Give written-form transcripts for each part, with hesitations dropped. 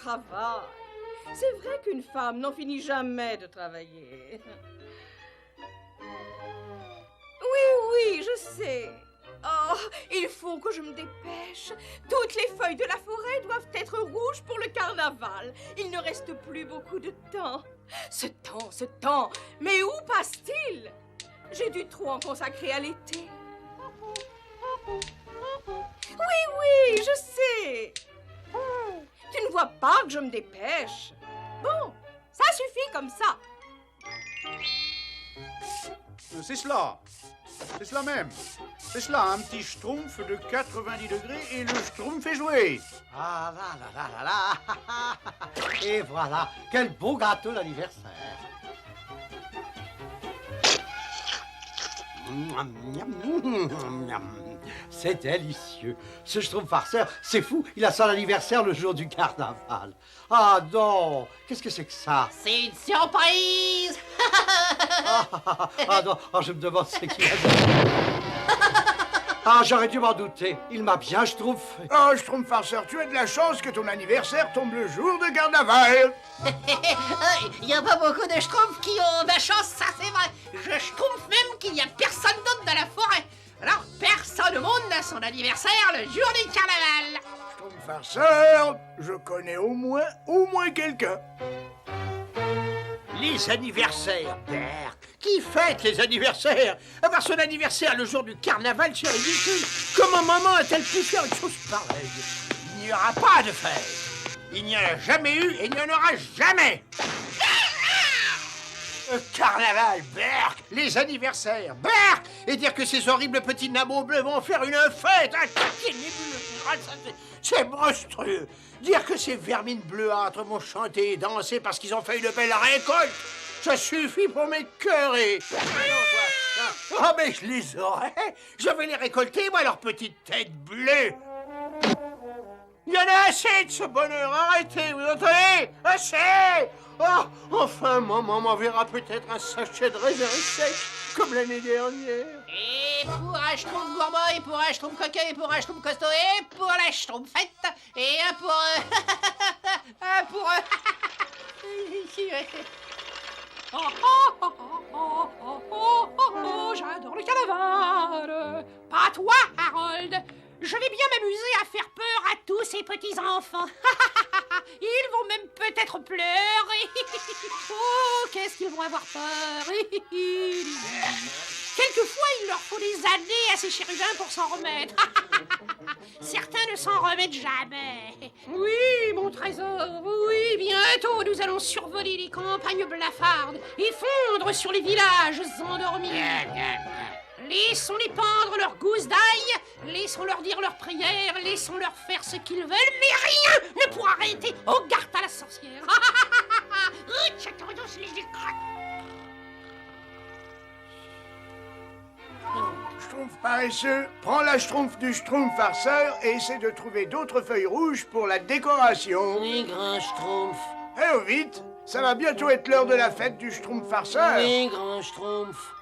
travail. C'est vrai qu'une femme n'en finit jamais de travailler. Oui, je sais. Oh, il faut que je me dépêche. Toutes les feuilles de la forêt doivent être rouges pour le carnaval. Il ne reste plus beaucoup de temps. Ce temps. Mais où passe-t-il? J'ai dû trop en consacrer à l'été. Oui, je sais. Tu ne vois pas que je me dépêche? Bon, ça suffit comme ça. C'est cela. C'est cela même. C'est cela, un petit schtroumpf de 90 degrés et le schtroumpf est joué. Ah là. Et voilà, quel beau gâteau d'anniversaire. C'est délicieux. Ce schtroumpf farceur, c'est fou, il a son anniversaire le jour du carnaval. Ah non, qu'est-ce que c'est que ça? C'est une surprise. Ah non, je me demande ce qu'il a dit. Ah, j'aurais dû m'en douter. Il m'a bien schtroumpfé. Oh, schtroumpf farceur, tu as de la chance que ton anniversaire tombe le jour de carnaval. Il n'y a pas beaucoup de schtroumpfs qui ont de la chance, ça c'est vrai. Je schtroumpf même qu'il n'y a personne d'autre dans la forêt. Alors, personne au monde n'a son anniversaire le jour du carnaval. Schtroumpf farceur, je connais au moins quelqu'un. Les anniversaires, Berk. Qui fête les anniversaires? Avoir son anniversaire le jour du carnaval, c'est ridicule. Comment maman a-t-elle pu faire une chose pareille? Il n'y aura pas de fête. Il n'y en a jamais eu et il n'y en aura jamais. Carnaval, Berk. Les anniversaires, Berk. Et dire que ces horribles petits nabeaux bleus vont faire une fête. C'est monstrueux. Dire que ces vermines bleuâtres vont chanter et danser parce qu'ils ont fait une belle récolte, ça suffit pour m'écœurer. Oh, mais je les aurai. Je vais les récolter, moi, leurs petites têtes bleues. Il y en a assez de ce bonheur. Arrêtez, vous entendez? Assez. Oh, enfin, maman m'enverra peut-être un sachet de raisin sec, comme l'année dernière. Et pour un schtroumpf gourmand, et pour un schtroumpf coquin, et pour un schtroumpf costaud, et pour la schtroumpfette, et un pour... un pour... J'adore le carnaval. Pas toi, Harold. Je vais bien m'amuser à faire peur à tous ces petits-enfants. Ils vont même peut-être pleurer. Oh, qu'est-ce qu'ils vont avoir peur. Quelquefois, il leur faut des années à ces chérubins pour s'en remettre. Certains ne s'en remettent jamais. Oui, mon trésor, oui, bientôt nous allons survoler les campagnes blafardes et fondre sur les villages endormis. Laissons-les pendre leurs gousses d'ail, laissons-leur dire leurs prières, laissons-leur faire ce qu'ils veulent, mais rien ne pourra arrêter Hogarth à la sorcière. Schtroumpf paresseux, prends la schtroumpf du schtroumpf farceur et essaie de trouver d'autres feuilles rouges pour la décoration. Les grands schtroumpfs, Eh oh, vite, ça va bientôt être l'heure de la fête du schtroumpf farceur. les grands schtroumpfs.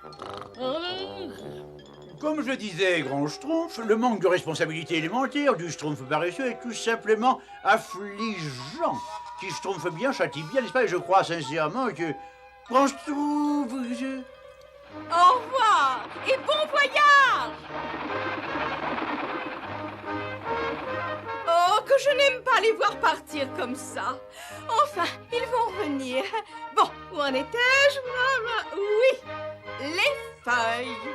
Comme je disais, grand schtroumpf, le manque de responsabilité élémentaire du schtroumpf paresseux est tout simplement affligeant. Qui schtroumpf bien châtie bien, n'est-ce pas? Et je crois sincèrement que... Grand schtroumpf... Au revoir et bon voyage. Oh, que je n'aime pas les voir partir comme ça. Enfin, ils vont revenir. Bon, où en étais-je? Oui, les feuilles.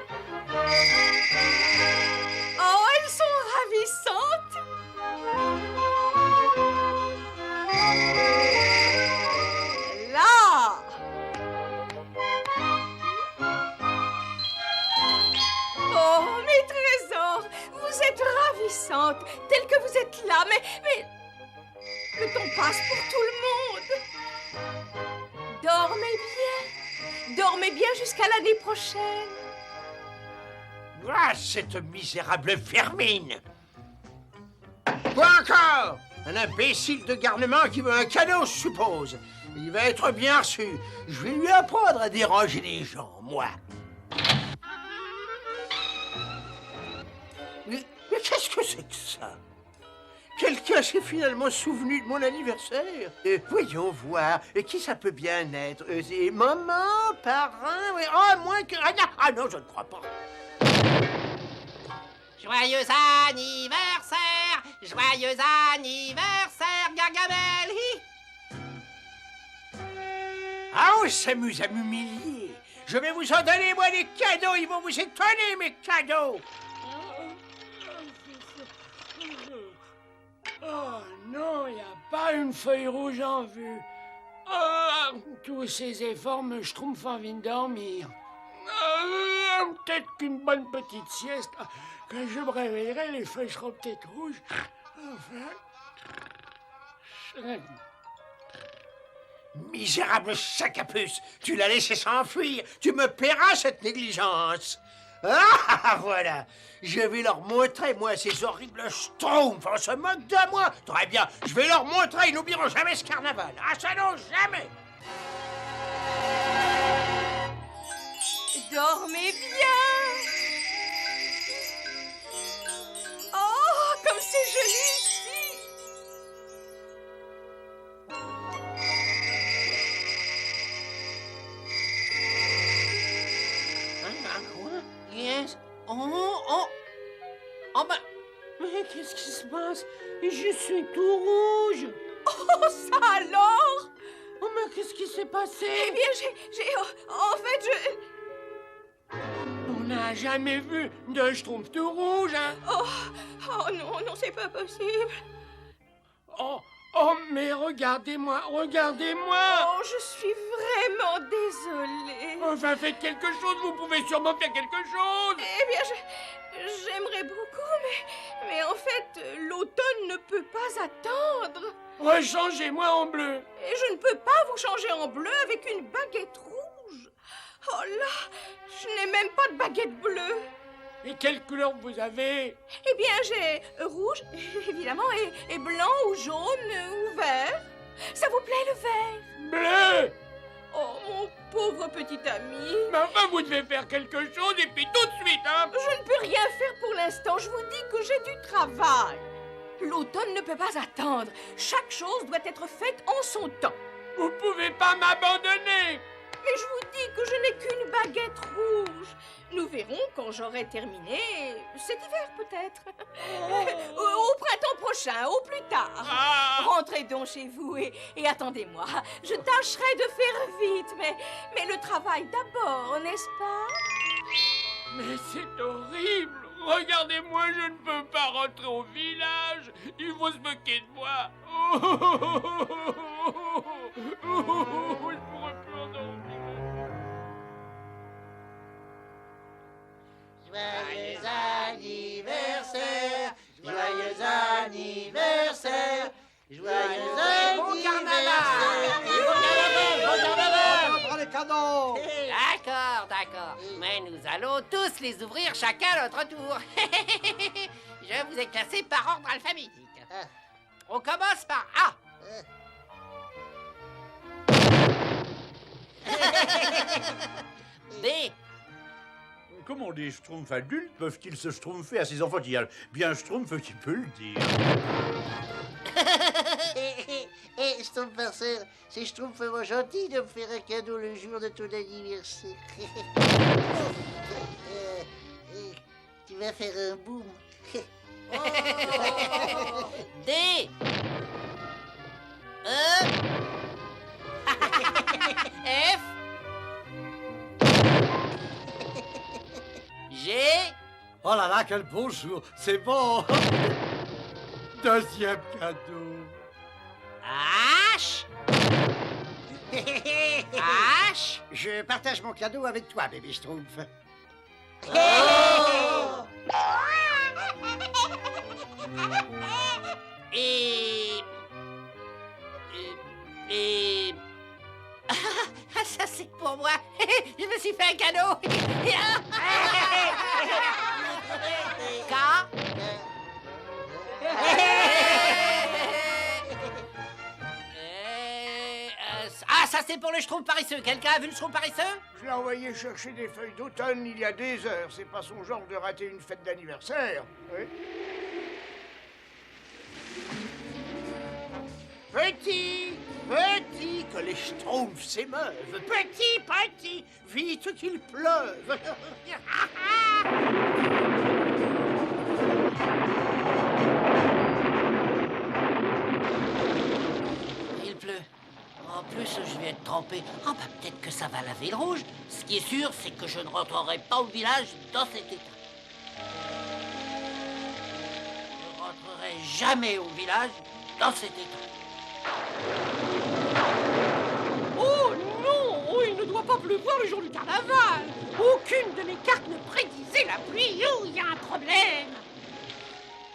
Oh, elles sont ravissantes. Là. Oh, mes trésors, vous êtes ravissantes, telles que vous êtes là, mais le temps passe pour tout le monde. Dormez bien jusqu'à l'année prochaine. Ah, cette misérable vermine. Quoi encore? Un imbécile de garnement qui veut un cadeau, je suppose. Il va être bien reçu. Je vais lui apprendre à déranger les gens, moi. Mais qu'est-ce que c'est que ça? Quelle quelqu'un s'est finalement souvenu de mon anniversaire. Voyons voir, qui ça peut bien être? C'est maman, parrain, oui. Ah, moins que... Ah non, je ne crois pas. Joyeux anniversaire! Joyeux anniversaire, Gargamel! Hi. Ah, on s'amuse à m'humilier. Je vais vous en donner, moi, des cadeaux. Ils vont vous étonner, mes cadeaux. Oh non, il n'y a pas une feuille rouge en vue. Ah, tous ces efforts me schtroumpfent envie de dormir. Peut-être qu'une bonne petite sieste. Quand je me réveillerai, les feuilles seront peut-être rouges. Enfin... Misérable sac à puce, tu l'as laissé s'enfuir. Tu me paieras cette négligence. Ah, voilà. Je vais leur montrer, moi, ces horribles schtroumpfs. On se moque de moi. Très bien, je vais leur montrer. Ils n'oublieront jamais ce carnaval. Ah, ça non, jamais. Dormez bien. Oh, comme c'est joli ici. Yes. Oh, ben... Mais qu'est-ce qui se passe? Je suis tout rouge. Oh, ça alors? Oh, mais qu'est-ce qui s'est passé? Eh bien, en fait, On n'a jamais vu de schtroumpf tout rouge, hein? Oh non, c'est pas possible. Oh, mais regardez-moi. Oh, je suis vraiment désolée. Enfin, faites quelque chose, vous pouvez sûrement faire quelque chose. Eh bien, j'aimerais beaucoup, mais en fait, l'automne ne peut pas attendre. Rechangez-moi en bleu. Et je ne peux pas vous changer en bleu avec une baguette rouge. Oh là, je n'ai même pas de baguette bleue. Et quelle couleur vous avez? Eh bien, j'ai rouge, évidemment, et blanc ou jaune ou vert. Ça vous plaît, le vert? Bleu. Oh, mon pauvre petit ami. Mais enfin, vous devez faire quelque chose et puis tout de suite, hein? Je ne peux rien faire pour l'instant. Je vous dis que j'ai du travail. L'automne ne peut pas attendre. Chaque chose doit être faite en son temps. Vous pouvez pas m'abandonner. Mais je vous dis que je n'ai qu'une baguette rouge. Nous verrons quand j'aurai terminé. Cet hiver, peut-être. Au printemps prochain, au plus tard. Rentrez donc chez vous et attendez-moi. Je tâcherai de faire vite, mais le travail d'abord, n'est-ce pas? Mais c'est horrible. Regardez-moi, je ne peux pas rentrer au village. Il faut se moquer de moi. Je pourrais plus endormir. Joyeux anniversaire, joyeux anniversaire, joyeux anniversaire. On prend les cadeaux. D'accord. Mais nous allons tous les ouvrir chacun à notre tour. Je vous ai classés par ordre alphabétique. On commence par A. D. Comment des schtroumpfs adultes peuvent-ils se schtroumpfer à ces enfants? Il y a bien un schtroumpf qui peut le dire. Schtroumpf farceur, c'est Schtroumpf vraiment gentil de me faire un cadeau le jour de ton anniversaire. Tu vas faire un boom. D. E. F. G. Oh là là, quel beau jour. C'est bon. Deuxième cadeau. H. H. Je partage mon cadeau avec toi, bébé Schtroumpf. Et... ça c'est pour moi. Je me suis fait un cadeau. K. Ça c'est pour le schtroumpf paresseux. Quelqu'un a vu le schtroumpf paresseux? Je l'ai envoyé chercher des feuilles d'automne il y a des heures. C'est pas son genre de rater une fête d'anniversaire. Oui. Petit, petit, que les schtroumpfs s'émeuvent. Petit, petit, vite qu'il pleuve. Il pleut. En plus, je vais être trempé. Ah bah peut-être que ça va laver le rouge. Ce qui est sûr, c'est que je ne rentrerai pas au village dans cet état. Je ne rentrerai jamais au village dans cet état. Oh non! Oh, il ne doit pas pleuvoir le jour du carnaval! Aucune de mes cartes ne prédisait la pluie! Oh, il y a un problème!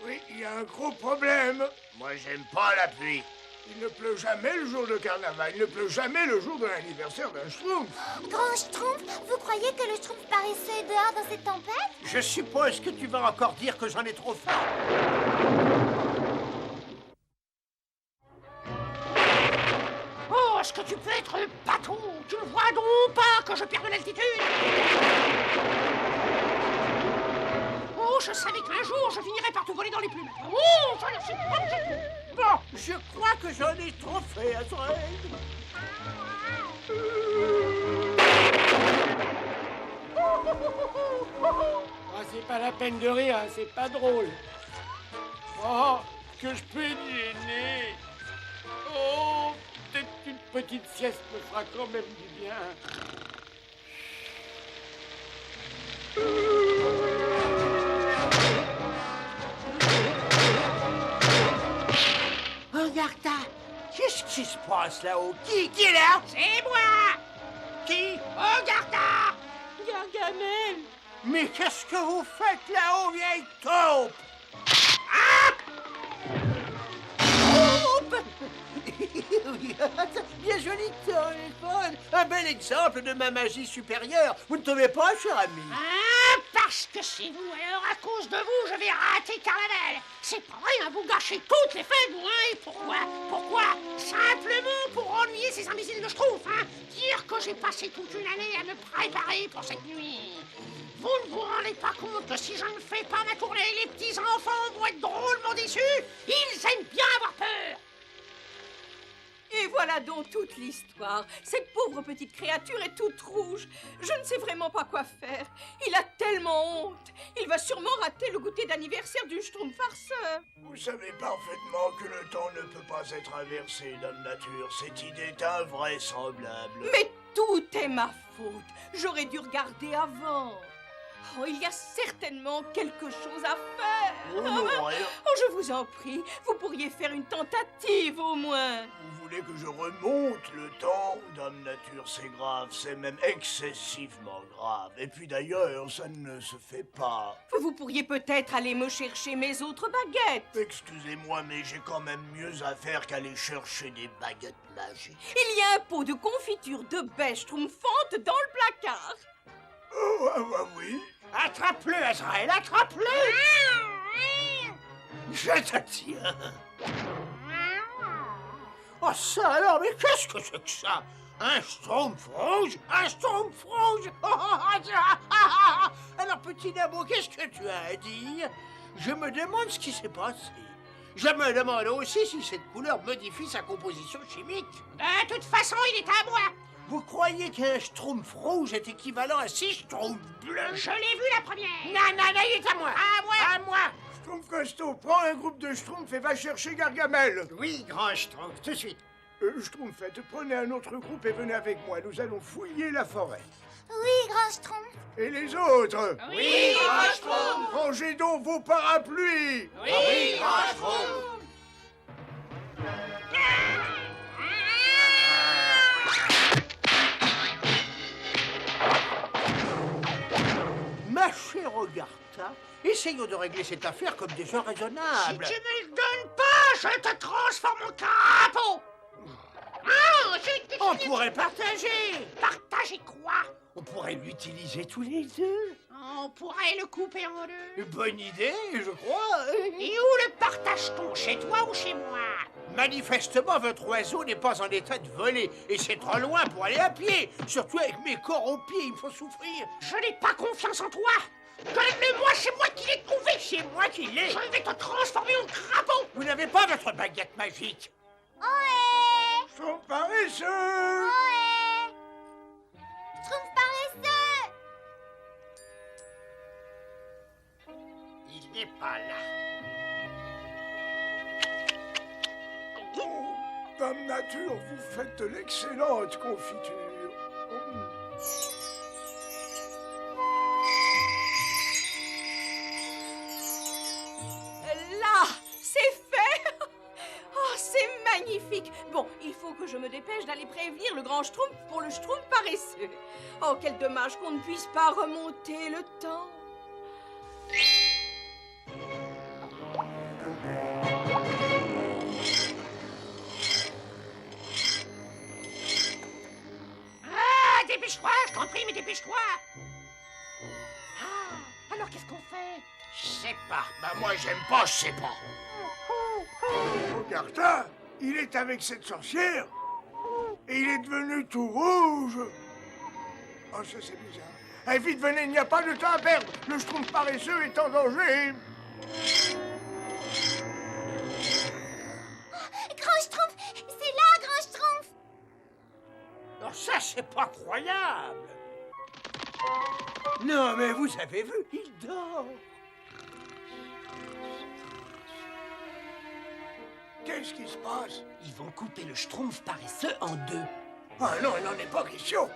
Oui, il y a un gros problème. Moi, j'aime pas la pluie. Il ne pleut jamais le jour de carnaval. Il ne pleut jamais le jour de l'anniversaire d'un schtroumpf. Grand Schtroumpf, vous croyez que le Schtroumpf paraissait dehors dans cette tempête? Je suppose que tu vas encore dire que j'en ai trop faim. Oh, est-ce que tu peux être bateau? Tu ne vois donc pas que je perds de l'altitude? Oh, je savais qu'un jour je finirais par te voler dans les plumes. Oh, ça ne suis pas du tout. Bon, je crois que j'en ai trop fait, Azrael. Ah, c'est pas la peine de rire, hein, c'est pas drôle. Oh, que je peux être gêné. Oh, peut-être qu'une petite sieste me fera quand même du bien. Regarde, qu'est-ce qui se passe là-haut? Qui est là? C'est moi! Qui? Regarde! Gargamel! Mais qu'est-ce que vous faites là-haut, vieille taupe? Bien joli téléphone. Un bel exemple de ma magie supérieure. Vous ne trouvez pas, cher ami? Ah, parce que c'est vous, alors à cause de vous, je vais rater carnaval. C'est pas vrai, hein, vous gâchez toutes les fêtes, vous, hein, et pourquoi? Pourquoi? Simplement pour ennuyer ces imbéciles de Schtroumpf, hein. Dire que j'ai passé toute une année à me préparer pour cette nuit. Vous ne vous rendez pas compte que si je ne fais pas ma tournée, les petits enfants vont être drôlement déçus? Ils aiment bien avoir peur. Et voilà donc toute l'histoire. Cette pauvre petite créature est toute rouge. Je ne sais vraiment pas quoi faire. Il a tellement honte. Il va sûrement rater le goûter d'anniversaire du Schtroumpf farceur. Vous savez parfaitement que le temps ne peut pas être inversé, Dame Nature. Cette idée est invraisemblable. Mais tout est ma faute. J'aurais dû regarder avant. Oh, il y a certainement quelque chose à faire. Oh, non, rien. Oh, je vous en prie, vous pourriez faire une tentative au moins. Vous voulez que je remonte le temps? Dame Nature, c'est grave, c'est même excessivement grave. Et puis d'ailleurs, ça ne se fait pas. Vous pourriez peut-être aller me chercher mes autres baguettes. Excusez-moi, mais j'ai quand même mieux à faire qu'aller chercher des baguettes magiques. Il y a un pot de confiture de bêche schtroumpfante dans le placard. Oh, ah oui. Attrape-le, Azrael, attrape-le! Je te tiens. Oh, ça alors, mais qu'est-ce que c'est que ça? Un Schtroumpf rouge? Un Schtroumpf rouge? Alors, petit Nabo, qu'est-ce que tu as à dire? Je me demande ce qui s'est passé. Je me demande aussi si cette couleur modifie sa composition chimique. De toute façon, il est à moi. Vous croyez qu'un Schtroumpf rouge est équivalent à 6 Schtroumpfs bleus? Je l'ai vu la première. Non, il est à moi. À moi. À moi. Schtroumpf Costaud, prends un groupe de Schtroumpfs et va chercher Gargamel. Oui, grand Schtroumpf, tout de suite. Schtroumpfette, prenez un autre groupe et venez avec moi. Nous allons fouiller la forêt. Oui, Grand Schtroumpf. Et les autres? Oui, grand Schtroumpf. Rangez donc vos parapluies. Oui, grand Schtroumpf. Ma chère Ogartha, essayons de régler cette affaire comme des gens Si raisonnables. tu me le donnes pas, je te transforme en crapaud. Ah, On pourrait partager. Partager quoi? On pourrait l'utiliser tous les deux. On pourrait le couper en deux. Une bonne idée, je crois. Et où le partage-t-on? Chez toi ou chez moi? Manifestement, votre oiseau n'est pas en état de voler. Et c'est trop loin pour aller à pied. Surtout avec mes corps aux pieds, il me faut souffrir. Je n'ai pas confiance en toi. Donne-le-moi, c'est moi qui l'ai trouvé. C'est moi qui l'ai. Je vais te transformer en crapaud. Vous n'avez pas votre baguette magique. Ohé! Schtroumpf paresseux! Ohé! Schtroumpf paresseux! Il n'est pas là. Oh, Dame Nature, vous faites de l'excellente confiture. Là, c'est fait. Oh, c'est magnifique. Bon, il faut que je me dépêche d'aller prévenir le grand Schtroumpf pour le Schtroumpf paresseux. Oh, quel dommage qu'on ne puisse pas remonter le temps. Ah, dépêche-toi, je t'en prie, mais dépêche-toi. Ah, alors qu'est-ce qu'on fait? Je sais pas. Bah moi j'aime pas, je sais pas. Augartin, il est avec cette sorcière et il est devenu tout rouge. Oh, ça c'est bizarre. Eh, vite, venez, il n'y a pas de temps à perdre. Le Schtroumpf paresseux est en danger. Grand Schtroumpf! C'est là, Grand Schtroumpf! Non, ça c'est pas croyable. Non, mais vous avez vu, il dort. Qu'est-ce qui se passe? Ils vont couper le Schtroumpf paresseux en deux. Ah non, il n'en est pas question.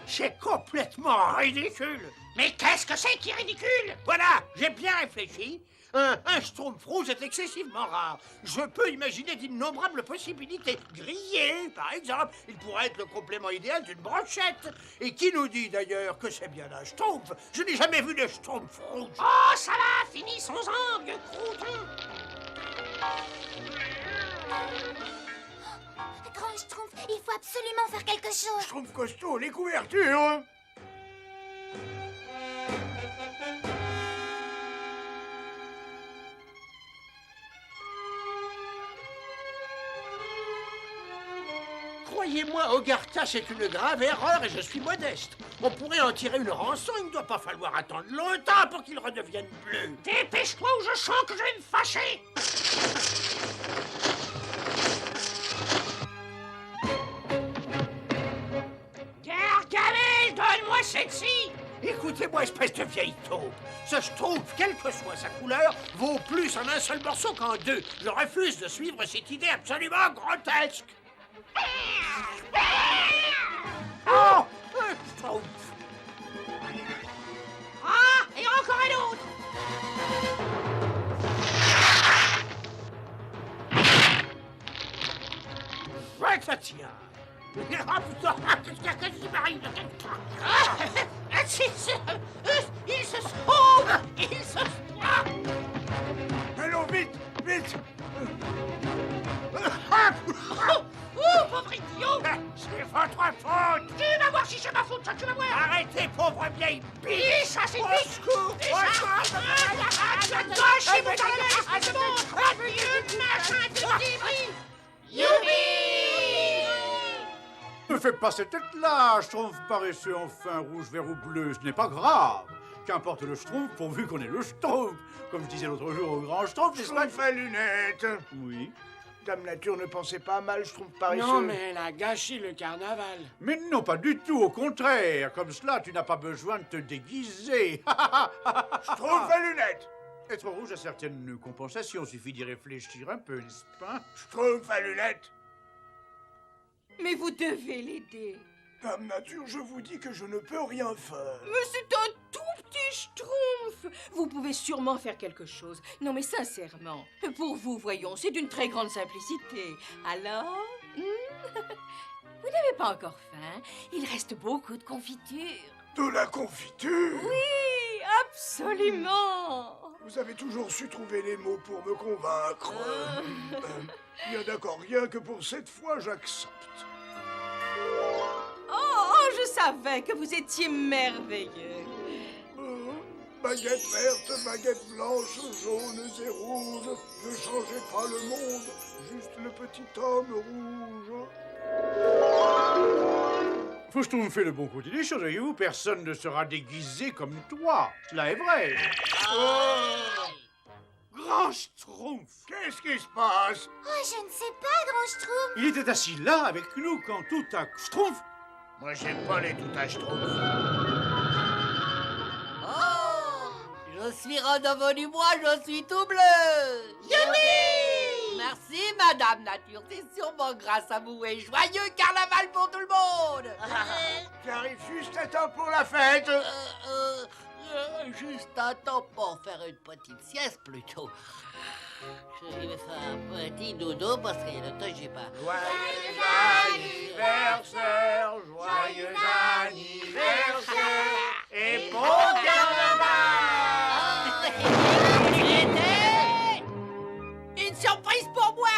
C'est complètement ridicule. Mais qu'est-ce que c'est qui est ridicule? Voilà, j'ai bien réfléchi. Un Schtroumpf rouge est excessivement rare. Je peux imaginer d'innombrables possibilités. Grillé, par exemple, il pourrait être le complément idéal d'une brochette. Et qui nous dit d'ailleurs que c'est bien un Schtroumpf? Je n'ai jamais vu de Schtroumpf rouge. Oh, ça va, finissons-en, vieux crouton. Grand Schtroumpf, il faut absolument faire quelque chose. Schtroumpf costaud, les couvertures. Croyez-moi, Augartin, c'est une grave erreur et je suis modeste. On pourrait en tirer une rançon, il ne doit pas falloir attendre longtemps pour qu'il redevienne bleu. Dépêche-toi ou je sens que je vais me fâcher. Gargamel, donne-moi celle-ci. Écoutez-moi, espèce de vieille taupe. Ce Schtroumpf, quelle que soit sa couleur, vaut plus en un seul morceau qu'en deux. Je refuse de suivre cette idée absolument grotesque. Oh, un Schtroumpf. Ah, et encore un autre. Ouais, ça tient. Ah putain, qu'est-ce qui m'arrive? Il se sauve. Il se sauve. Allons, vite, vite. Oh, pauvre idiot. C'est votre faute. Tu vas voir si c'est ma faute, ça, tu vas voir. Arrêtez, pauvre vieille Et biche. ça, c'est Au vite. secours, Et au ça, secours. tu vas gâcher mon carnet, c'est bon. Vieux machin de débris. Youpi. Ne fais pas cette tête-là, Schtroumpf paresseux enfin rouge, vert ou bleu, ce n'est pas grave. Qu'importe le Schtroumpf, pourvu qu'on ait le Schtroumpf. Comme je disais l'autre jour au grand Schtroumpf, n'est-ce pas? Schtroumpf à lunettes. Oui. Dame Nature ne pensait pas mal Schtroumpf paresseux. Non, mais elle a gâché le carnaval. Mais non, pas du tout, au contraire. Comme cela, tu n'as pas besoin de te déguiser. Schtroumpf à lunettes. Être rouge a certaines compensations, suffit d'y réfléchir un peu, n'est-ce pas? Schtroumpf à lunettes. Mais vous devez l'aider. Dame Nature, je vous dis que je ne peux rien faire. Mais c'est un tout petit Schtroumpf. Vous pouvez sûrement faire quelque chose. Non, mais sincèrement, pour vous, voyons, c'est d'une très grande simplicité. Alors, vous n'avez pas encore faim. Il reste beaucoup de confiture. De la confiture? Oui, absolument. Vous avez toujours su trouver les mots pour me convaincre. Bien d'accord, rien que pour cette fois, j'accepte. Oh, je savais que vous étiez merveilleux. Baguette verte, baguette blanche, jaunes et rouges. Ne changez pas le monde, juste le petit homme rouge. Faut que je fait le bon côté des choses, voyez-vous. Personne ne sera déguisé comme toi. Cela est vrai. Grand Schtroumpf! Qu'est-ce qui se passe? Oh, je ne sais pas, Grand Schtroumpf. Il était assis là avec nous quand tout à Schtroumpf. Moi, j'aime pas les tout à Schtroumpf. Oh, je suis redevenu du bois, je suis tout bleu. Youpi! Merci, Madame Nature. C'est sûrement grâce à vous et joyeux carnaval pour tout le monde. J'arrive juste à temps pour la fête. Juste à temps pour faire une petite sieste plutôt. Je vais faire un petit dodo parce qu'il y a longtemps que j'ai pas. Joyeux anniversaire, joyeux anniversaire et bon carnaval! C'était une surprise pour moi.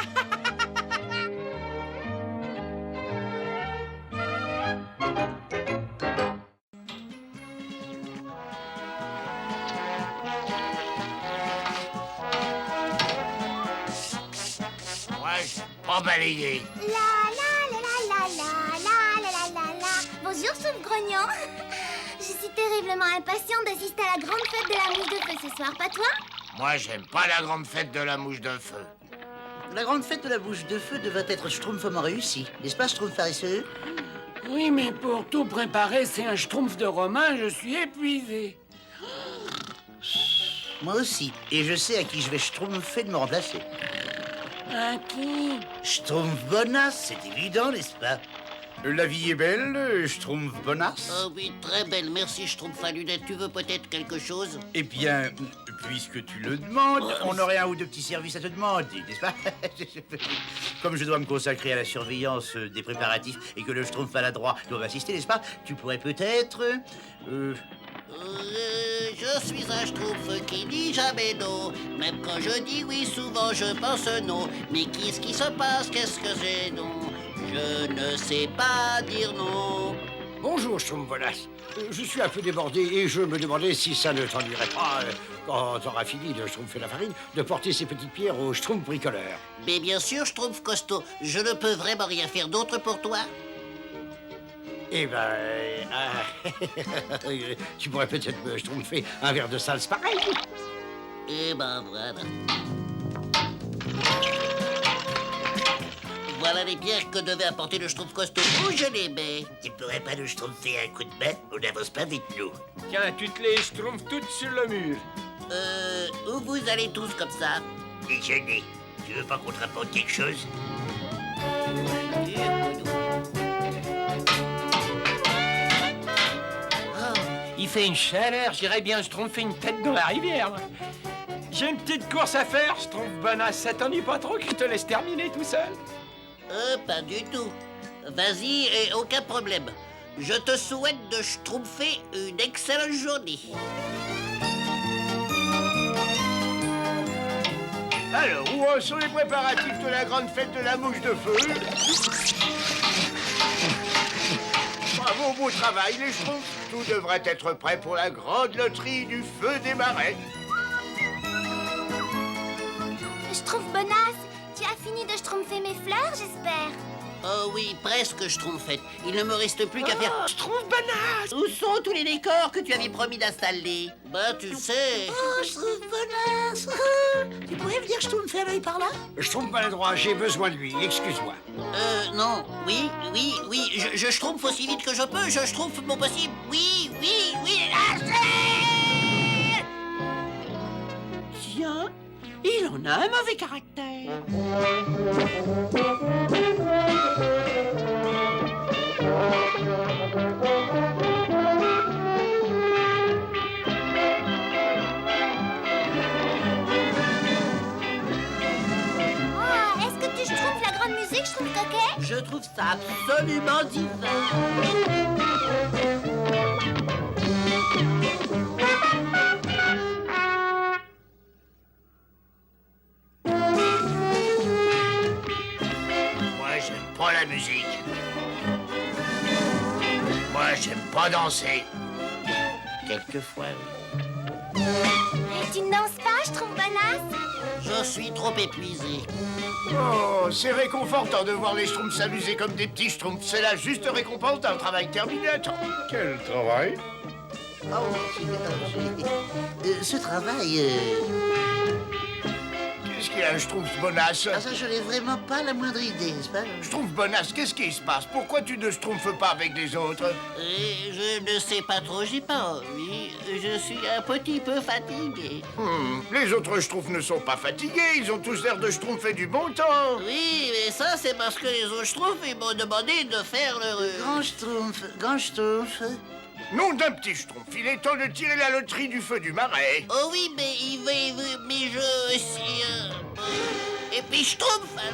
Moi, j'ai pas balayé. La la la la la la la la la la. Bonjour, Schtroumpf grognon. Je suis terriblement impatiente d'assister à la grande fête de la mouche de feu ce soir, pas toi? Moi, j'aime pas la grande fête de la mouche de feu. La grande fête de la bouche de feu devait être schtroumpfement réussie, n'est-ce pas, Schtroumpf paresseux? Oui, mais pour tout préparer, c'est un Schtroumpf de Romain, je suis épuisé. Moi aussi, et je sais à qui je vais schtroumpfer de me remplacer. À qui? Schtroumpf bonasse, c'est évident, n'est-ce pas? La vie est belle, Schtroumpf bonasse. Oh oui, très belle, merci Schtroumpf à lunettes. Tu veux peut-être quelque chose? Eh bien, puisque tu le demandes, on aurait un ou deux petits services à te demander, n'est-ce pas? Comme je dois me consacrer à la surveillance des préparatifs et que le Schtroumpf maladroit doit m'assister, n'est-ce pas? Tu pourrais peut-être... Je suis un Schtroumpf qui dit jamais non. Même quand je dis oui, souvent je pense non. Mais qu'est-ce qui se passe? Qu'est-ce que c'est non? Je ne sais pas dire non. Bonjour, Schtroumpf bonasse. Je suis un peu débordé et je me demandais si ça ne t'ennuierait pas, quand t'auras fini de schtroumpfer la farine, de porter ces petites pierres au Schtroumpf bricoleur. Mais bien sûr, Schtroumpf costaud, je ne peux vraiment rien faire d'autre pour toi. Eh ben, tu pourrais peut-être me schtroumpfer un verre de salse pareil. Eh ben voilà. Voilà les pierres que devait apporter le Schtroumpf costaud. Où je les mets? Tu pourrais pas nous schtroumpfer un coup de main? On n'avance pas vite, nous. Tiens, tu te les schtroumpfes toutes sur le mur. Où vous allez tous comme ça? Déjeuner. Tu veux pas qu'on te rapporte quelque chose? Il fait une chaleur, j'irais bien schtroumpfer une tête dans la rivière. Moi. J'ai une petite course à faire, Schtroumpf bonasse. Ça t'ennuie pas trop que je te laisse terminer tout seul? Pas du tout. Vas-y, et aucun problème. Je te souhaite de schtroumpfer une excellente journée. Alors, où en sont les préparatifs de la grande fête de la mouche de feu? Bravo, beau travail, les Schtroumpfs. Tout devrait être prêt pour la grande loterie du feu des marais. Schtroumpf bonasse, tu as fini de schtroumpfer mes fleurs, j'espère? Oh oui, presque schtroumpfette. Il ne me reste plus qu'à faire... Schtroumpf bonasse. Où sont tous les décors que tu avais promis d'installer? Bah, tu sais... Oh, Schtroumpf bonasse. Tu pourrais venir schtroumpfer un œil par là? Schtroumpf maladroit, j'ai besoin de lui, excuse-moi. Non. Oui, je schtroumpfe aussi vite que je peux. Je schtroumpfe mon possible. Oui. Lâchez! Tiens, il en a un mauvais caractère. Oh, est-ce que tu schtroumpfes la grande musique, Schtroumpf coquet? Je trouve ça absolument divin. Moi, j'aime pas la musique. Moi, j'aime pas danser. Quelquefois, oui. Et tu ne danses pas, Schtroumpf bonasse? Je suis trop épuisé. Oh, c'est réconfortant de voir les Schtroumpfs s'amuser comme des petits Schtroumpfs. C'est la juste récompense d'un travail terminé à temps. Quel travail? Oh, ce travail... qu'il a un Schtroumpf bonasse? Ah, ça, je n'ai vraiment pas la moindre idée, n'est-ce pas? Schtroumpf bonasse, qu'est-ce qui se passe? Pourquoi tu ne schtroumpfes pas avec les autres? Je ne sais pas trop, j'ai pas envie. Je suis un petit peu fatigué. Les autres Schtroumpfs ne sont pas fatigués, ils ont tous l'air de schtroumpfer du bon temps. Oui, mais ça, c'est parce que les autres Schtroumpfs, ils m'ont demandé de faire le... Grand Schtroumpf. Nom d'un petit Schtroumpf, il est temps de tirer la loterie du feu du marais. Oh oui, mais mais je... Et puis Schtroumpf, alors.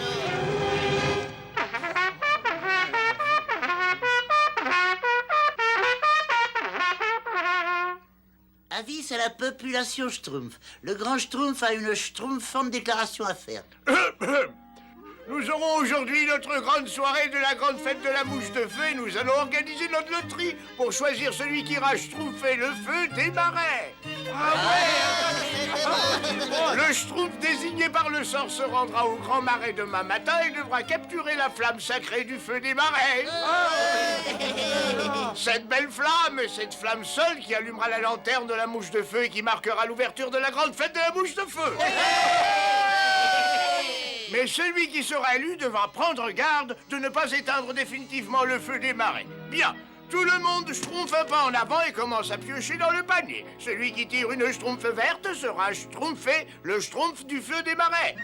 Avis à la population Schtroumpf. Le grand Schtroumpf a une schtroumpfante déclaration à faire. Nous aurons aujourd'hui notre grande soirée de la grande fête de la mouche de feu et nous allons organiser notre loterie pour choisir celui qui ira schtroumpfer le feu des marais. Le Schtroumpf désigné par le sort se rendra au grand marais demain matin et devra capturer la flamme sacrée du feu des marais. Cette belle flamme est cette flamme seule qui allumera la lanterne de la mouche de feu et qui marquera l'ouverture de la grande fête de la mouche de feu. Mais celui qui sera élu devra prendre garde de ne pas éteindre définitivement le feu des marais. Bien, tout le monde schtroumpfe un pas en avant et commence à piocher dans le panier. Celui qui tire une schtroumpfe verte sera schtroumpfé le schtroumpf du feu des marais.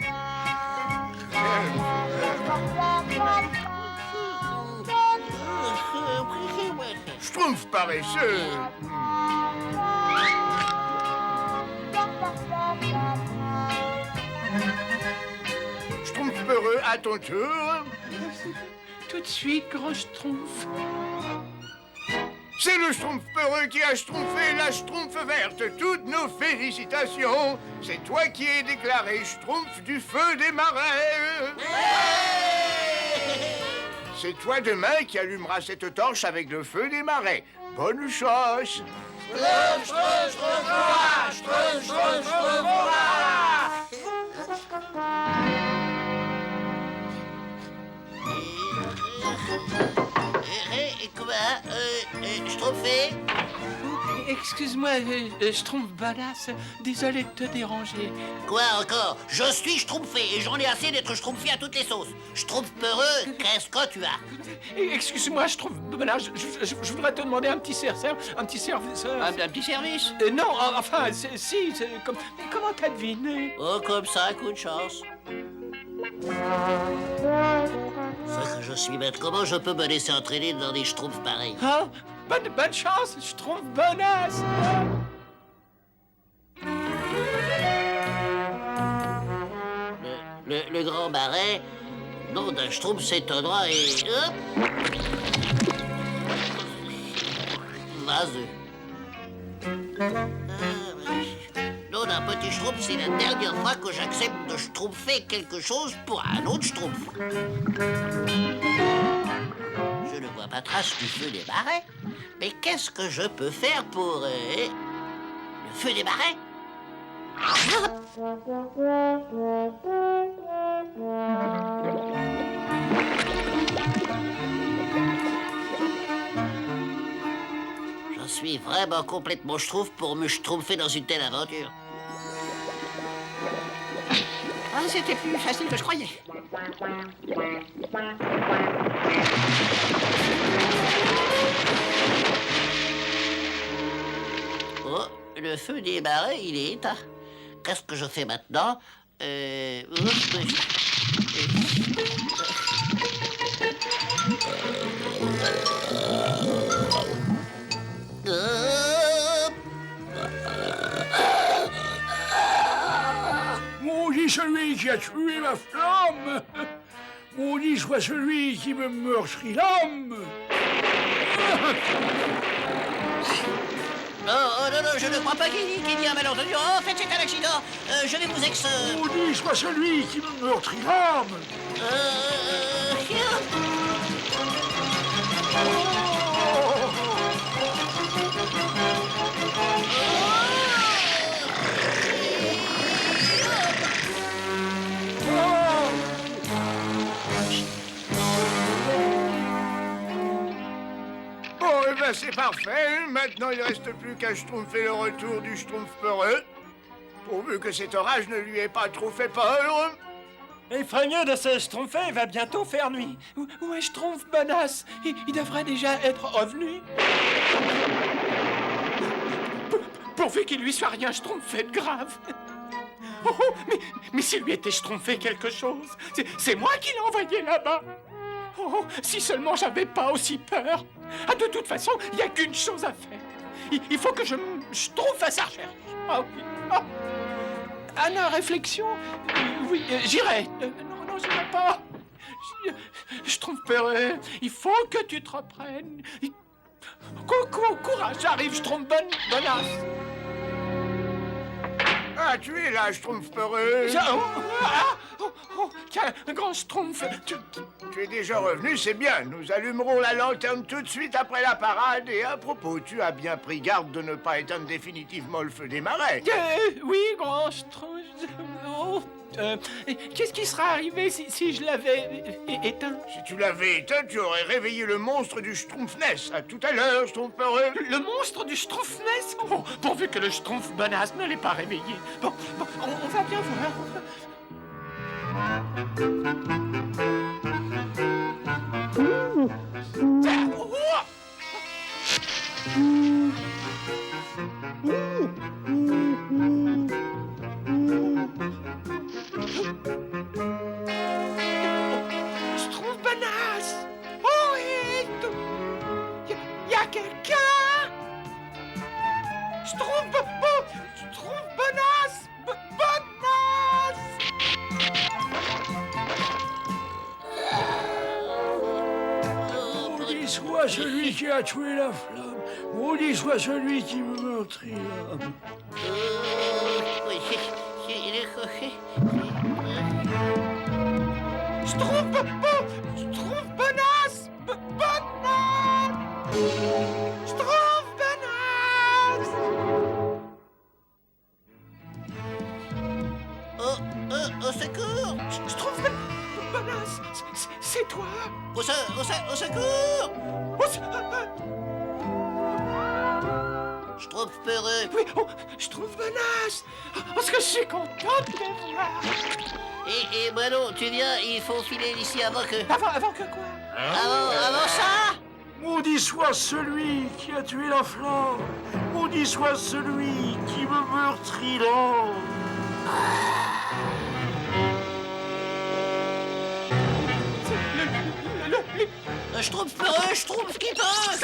Schtroumpf paresseux. Schtroumpf peureux, à ton tour. Tout de suite, grand Schtroumpf. C'est le Schtroumpf peureux qui a schtroumpfé la schtroumpf verte. Toutes nos félicitations. C'est toi qui es déclaré schtroumpf du feu des marais. C'est toi demain qui allumeras cette torche avec le feu des marais. Bonne chance. Schtroumpfé? Excuse-moi, Schtroumpf Bonasse, désolé de te déranger. Quoi encore? Je suis schtroumpfé et j'en ai assez d'être schtroumpfé à toutes les sauces. Schtroumpf peureux, qu'est-ce que tu as? Excuse-moi, Schtroumpf Bonasse, je voudrais te demander un petit service. Un petit service? Non, enfin, si, mais comment t'as deviné? Oh, comme ça, un coup de chance. Ça que je suis bête, comment je peux me laisser entraîner dans des schtroumpfs pareils? Hein? Bonne chance, Schtroumpf Bonasse! Le grand marais, nom d'un schtroumpf s'étonnera et... Hop! Vaseux. Nom d'un petit schtroumpf, c'est la dernière fois que j'accepte de schtroumpfer quelque chose pour un autre schtroumpf. Je ne vois pas trace du feu des marais. Mais qu'est-ce que je peux faire pour... le feu des marais? Je suis vraiment complètement schtroumpf pour me schtroumpfer dans une telle aventure. Ah, c'était plus facile que je croyais. Oh, le feu des marais, il est éteint. Qu'est-ce que je fais maintenant? Maudit celui qui a tué ma flamme! Maudit soit celui qui me meurtrit l'âme! Oh non, je ne crois pas qu'il y a un malentendu. Oh, en fait, c'est un accident. Je vais vous Maudit soit celui qui me meurtrit l'âme! Bon, eh ben c'est parfait. Maintenant, il ne reste plus qu'à schtroumpfer le retour du Schtroumpf peureux. Pourvu que cet orage ne lui ait pas trop fait peur. Et feigné de se schtroumpfer, il va bientôt faire nuit. Où est Schtroumpf Bonasse? Il devrait déjà être revenu. Pourvu qu'il lui soit rien schtroumpfé de grave. Oh, mais s'il lui était schtroumpfé quelque chose, c'est moi qui l'ai envoyé là-bas. Oh, si seulement j'avais pas aussi peur. Ah, de toute façon, il n'y a qu'une chose à faire. Il faut que je schtroumpfe à sa recherche. Ah oui. Ah. À la réflexion, oui, j'irai. Non, j'irai pas. Schtroumpf-Perret, il faut que tu te reprennes. Courage, j'arrive, Schtroumpf-Bonasse. Ah, tu es là, Schtroumpf-Perret. Tiens, un grand Schtroumpf. Tu es déjà revenu, c'est bien. Nous allumerons la lanterne tout de suite après la parade. Et à propos, tu as bien pris garde de ne pas éteindre définitivement le feu des marais. Oui, grand Schtroumpf. Oh, qu'est-ce qui serait arrivé si je l'avais éteint? Si tu l'avais éteint, tu aurais réveillé le monstre du Schtroumpfness. À tout à l'heure, Schtroumpf-Perret. Le monstre du Schtroumpfness? Oh, pourvu que le Schtroumpf-Bonasse ne l'ait pas réveillé. Bon, on va bien voir. Schtroumpf-Bonasse! Oh, y a quelqu'un? Schtroumpf-Bonasse! Bonasse! Maudit soit celui qui a tué la flamme. Maudit soit celui qui me meurtrit l'âme. Schtroumpf-Bonasse! Bonasse! Schtroumpf-Bonasse! Au secours! Schtroumpf-Bonasse, c'est toi? Au secours! Schtroumpf-Perret. Oui, oh, Schtroumpf-Bonasse! Parce que je suis contente de te voir! Et Bruno, tu viens, il faut filer d'ici avant que... Avant que quoi? Avant ça? Maudit soit celui qui a tué la flamme. Maudit soit celui qui me meurtrit l'âme. Schtroumpf-Perret, Schtroumpf qui passe!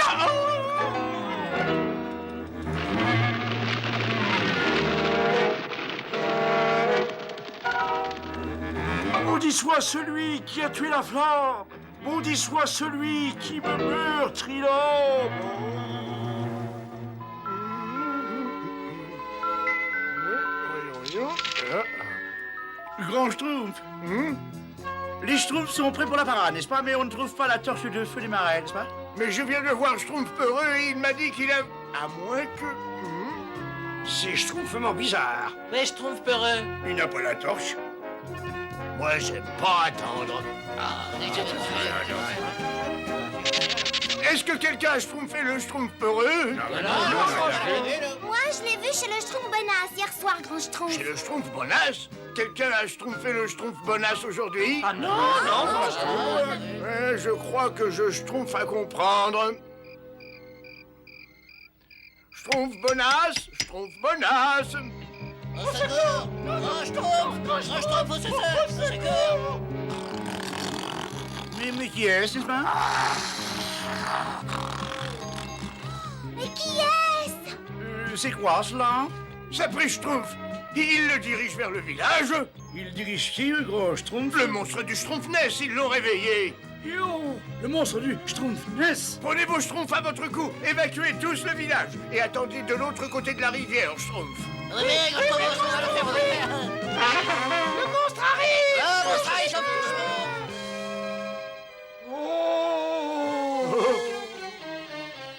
Maudit soit celui qui a tué la flamme. Maudit soit celui qui me meurtrit l'âme. Grand Schtroumpf. Les Schtroumpfs sont prêts pour la parade, n'est-ce pas? Mais on ne trouve pas la torche de feu des marais, n'est-ce pas? Mais je viens de voir Schtroumpf-Perret et il m'a dit qu'il a... À moins que... C'est schtroumpfement bizarre. Mais Schtroumpf-Perret. Il n'a pas la torche. Moi, j'aime pas attendre. Est-ce que quelqu'un a schtroumpfé le Schtroumpf-Perret? Moi, je l'ai vu chez le Schtroumpf-Bonasse hier soir, grand Schtroumpf. Chez le Schtroumpf-Bonasse? Quelqu'un a schtroumpfé le Schtroumpf-Bonasse aujourd'hui? Ah non, Ouais, je crois que je schtroumpf à comprendre. Schtroumpf-Bonasse, Schtroumpf-Bonasse. Au secours! Grand Schtroumpf, au secours! Mais qui est-ce, n'est-ce pas? Mais qui est-ce? C'est quoi, cela? Sapri Schtroumpf. Il le dirige vers le village. Il dirige qui, le gros Schtroumpf? Le monstre du Schtroumpfness, ils l'ont réveillé. Yo, le monstre du Schtroumpfness. Prenez vos Schtroumpfs à votre cou, évacuez tous le village et attendez de l'autre côté de la rivière, Schtroumpf. Le monstre arrive! Le monstre arrive, Schtroumpf!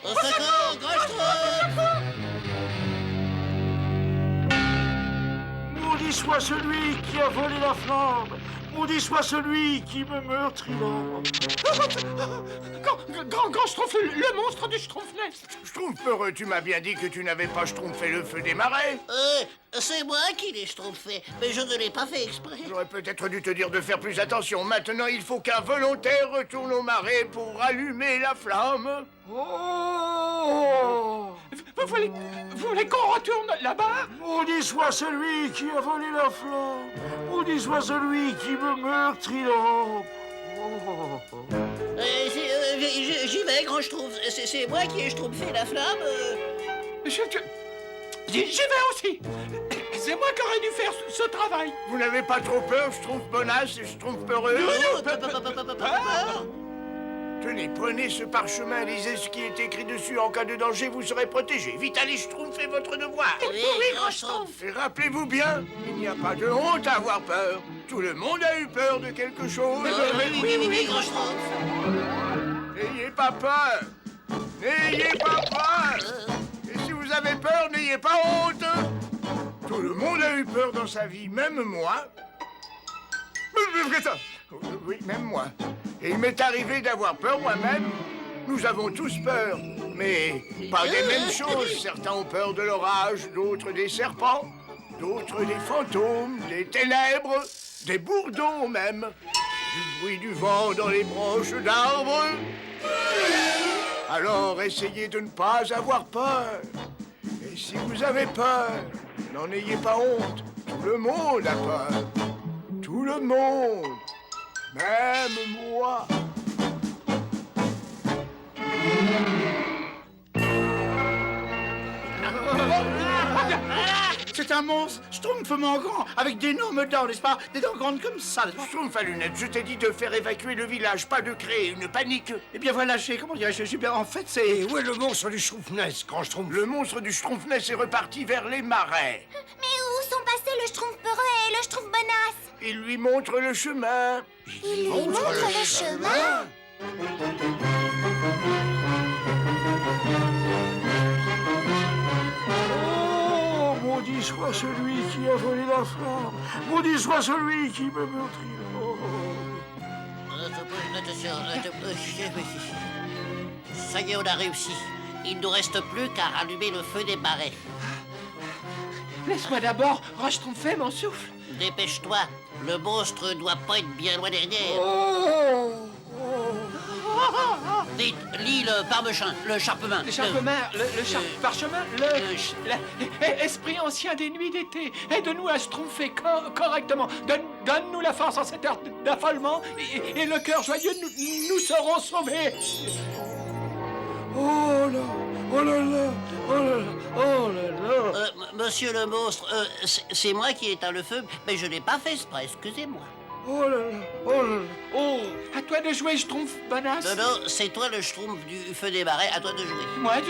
Au secours, grand Schtroumpf! Maudit soit celui qui a volé la flamme. Maudit soit celui qui me meurtrira. Grand Schtroumpf, le monstre du Schtroumpfnest. Schtroumpfpeureux, tu m'as bien dit que tu n'avais pas schtroumpfé le feu des marais. C'est moi qui l'ai schtroumpfé, mais je ne l'ai pas fait exprès. J'aurais peut-être dû te dire de faire plus attention. Maintenant, il faut qu'un volontaire retourne au marais pour rallumer la flamme. Oh! Vous voulez qu'on retourne là-bas? Maudit soit celui qui a volé la flamme. Maudit soit celui qui me meurtrira. Oh. J'y vais, Grand Schtroumpf. C'est moi qui ai schtroumpfé la flamme. J'y vais aussi. C'est moi qui aurais dû faire ce travail. Vous n'avez pas trop peur, Schtroumpf bonasse et Schtroumpfpeureux? Peur. Tenez, prenez ce parchemin, lisez ce qui est écrit dessus. En cas de danger, vous serez protégé. Vite, allez, Schtroumpf, faites votre devoir. Oui, Grand Schtroumpf. Et rappelez-vous bien, il n'y a pas de honte à avoir peur. Tout le monde a eu peur de quelque chose. Oui, Grand Schtroumpf. N'ayez pas peur. N'ayez pas peur. Et si vous avez peur, n'ayez pas honte. Tout le monde a eu peur dans sa vie, même moi. Oui, même moi. Et il m'est arrivé d'avoir peur moi-même. Nous avons tous peur, mais pas des mêmes choses. Certains ont peur de l'orage, d'autres des serpents, d'autres des fantômes, des ténèbres, des bourdons même, du bruit du vent dans les branches d'arbres. Alors essayez de ne pas avoir peur. Et si vous avez peur, n'en ayez pas honte. Tout le monde a peur. Tout le monde. Même moi. C'est un monstre, Schtroumpf grand, avec d'énormes dents, n'est-ce pas? Des dents grandes comme ça, n'est-ce pas? Schtroumpf à lunettes, je t'ai dit de faire évacuer le village, pas de créer une panique. Eh bien voilà, comment dirais-je? En fait, c'est... Et où est le monstre du Schtroumpfnest, Grand Schtroumpf? Le monstre du Schtroumpfnest est reparti vers les marais. Mais où sont passés le Schtroumpfpeureux et le Schtroumpfbonasse? Il lui montre le chemin. Il lui montre le chemin? Oh, maudit soit celui qui a volé la flamme. Maudit soit celui qui me meurtrira. Attention. Ça y est, on a réussi. Il ne nous reste plus qu'à rallumer le feu des marais. Laisse-moi d'abord rechtroumpfer mon souffle. Dépêche-toi, le monstre doit pas être bien loin derrière. Vite, lis le parmesan, le charpemain. Le charpemain, le parchemin, esprit ancien des nuits d'été, aide-nous à schtroumpfer correctement. Donne-nous la force en cette heure d'affolement et le cœur joyeux, nous serons sauvés. Oh là, oh là là, oh là là, oh là là. Monsieur le monstre, c'est moi qui ai éteint le feu, mais je n'ai pas fait exprès, excusez-moi. Oh là là, oh là là, oh. À toi de jouer, Schtroumpf, bonasse. Non, c'est toi le Schtroumpf du feu des marais, à toi de jouer. Moi,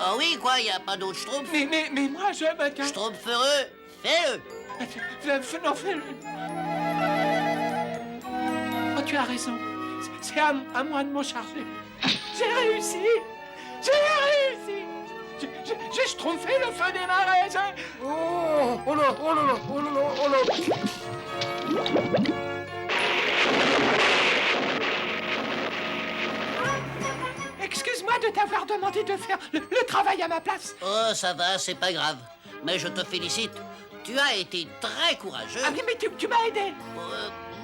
Ah oui, quoi, y a pas d'autre Schtroumpf? Mais moi, je me... Schtroumpf heureux, fais-le. Non, fais-le. Oh, tu as raison. C'est à moi de m'en charger. J'ai réussi. J'ai schtroumpfé le feu des marais. Oh là, oh là là, oh là là, oh là. Excuse-moi de t'avoir demandé de faire le travail à ma place. Oh, ça va, c'est pas grave. Mais je te félicite. Tu as été très courageux. Ah oui, mais tu m'as aidé.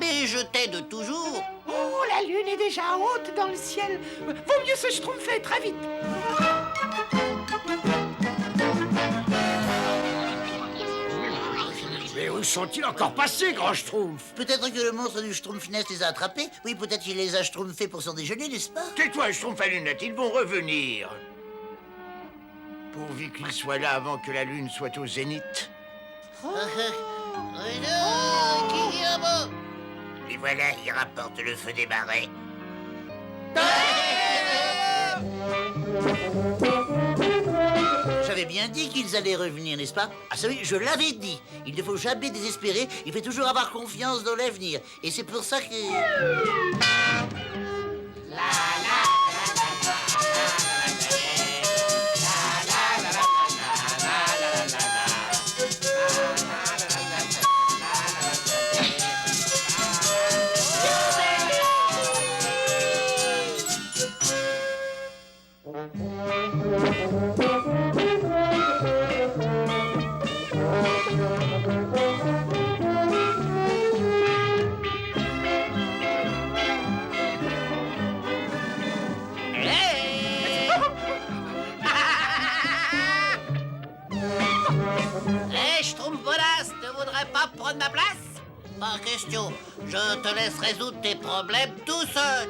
Mais je t'aide toujours. Oh, la lune est déjà haute dans le ciel. Vaut mieux se schtroumpfer très vite. Mais où sont-ils encore passés, Grand Schtroumpf? Peut-être que le monstre du Schtroumpfnest les a attrapés. Oui, peut-être qu'il les a schtroumpfés pour son déjeuner, n'est-ce pas? Tais-toi, Schtroumpf à lunettes, ils vont revenir. Pourvu qu'ils soient là avant que la lune soit au zénith. Et voilà, il rapporte le feu des marais. J'avais bien dit qu'ils allaient revenir, n'est-ce pas? Ah, ça oui, je l'avais dit. Il ne faut jamais désespérer, il faut toujours avoir confiance dans l'avenir. Et c'est pour ça que... Hé, Schtroumpf bonasse, ne voudrais pas prendre ma place? Pas question, je te laisse résoudre tes problèmes tout seul.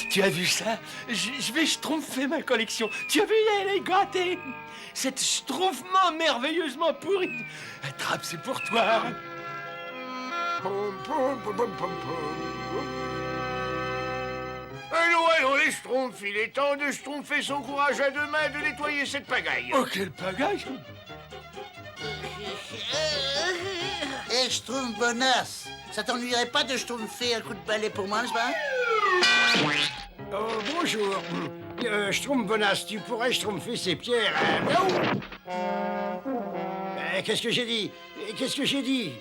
Tu as vu ça? Je vais schtroumpfer ma collection. Tu as vu, elle est gâtée. Cette schtroumpfement merveilleusement pourri. Attrape, c'est pour toi. Pom, pom, pom, pom, pom, pom. Allons, les schtroumpfs, il est temps de schtroumpfer son courage à deux mains et de nettoyer cette pagaille. Oh, quelle pagaille! Hé, Schtroumpf bonasse, ça t'ennuierait pas de schtroumpfer un coup de balai pour moi, n'est-ce pas? Oh, bonjour. Schtroumpf bonasse, tu pourrais schtroumpfer ces pierres. Qu'est-ce que j'ai dit? Qu'est-ce que j'ai dit?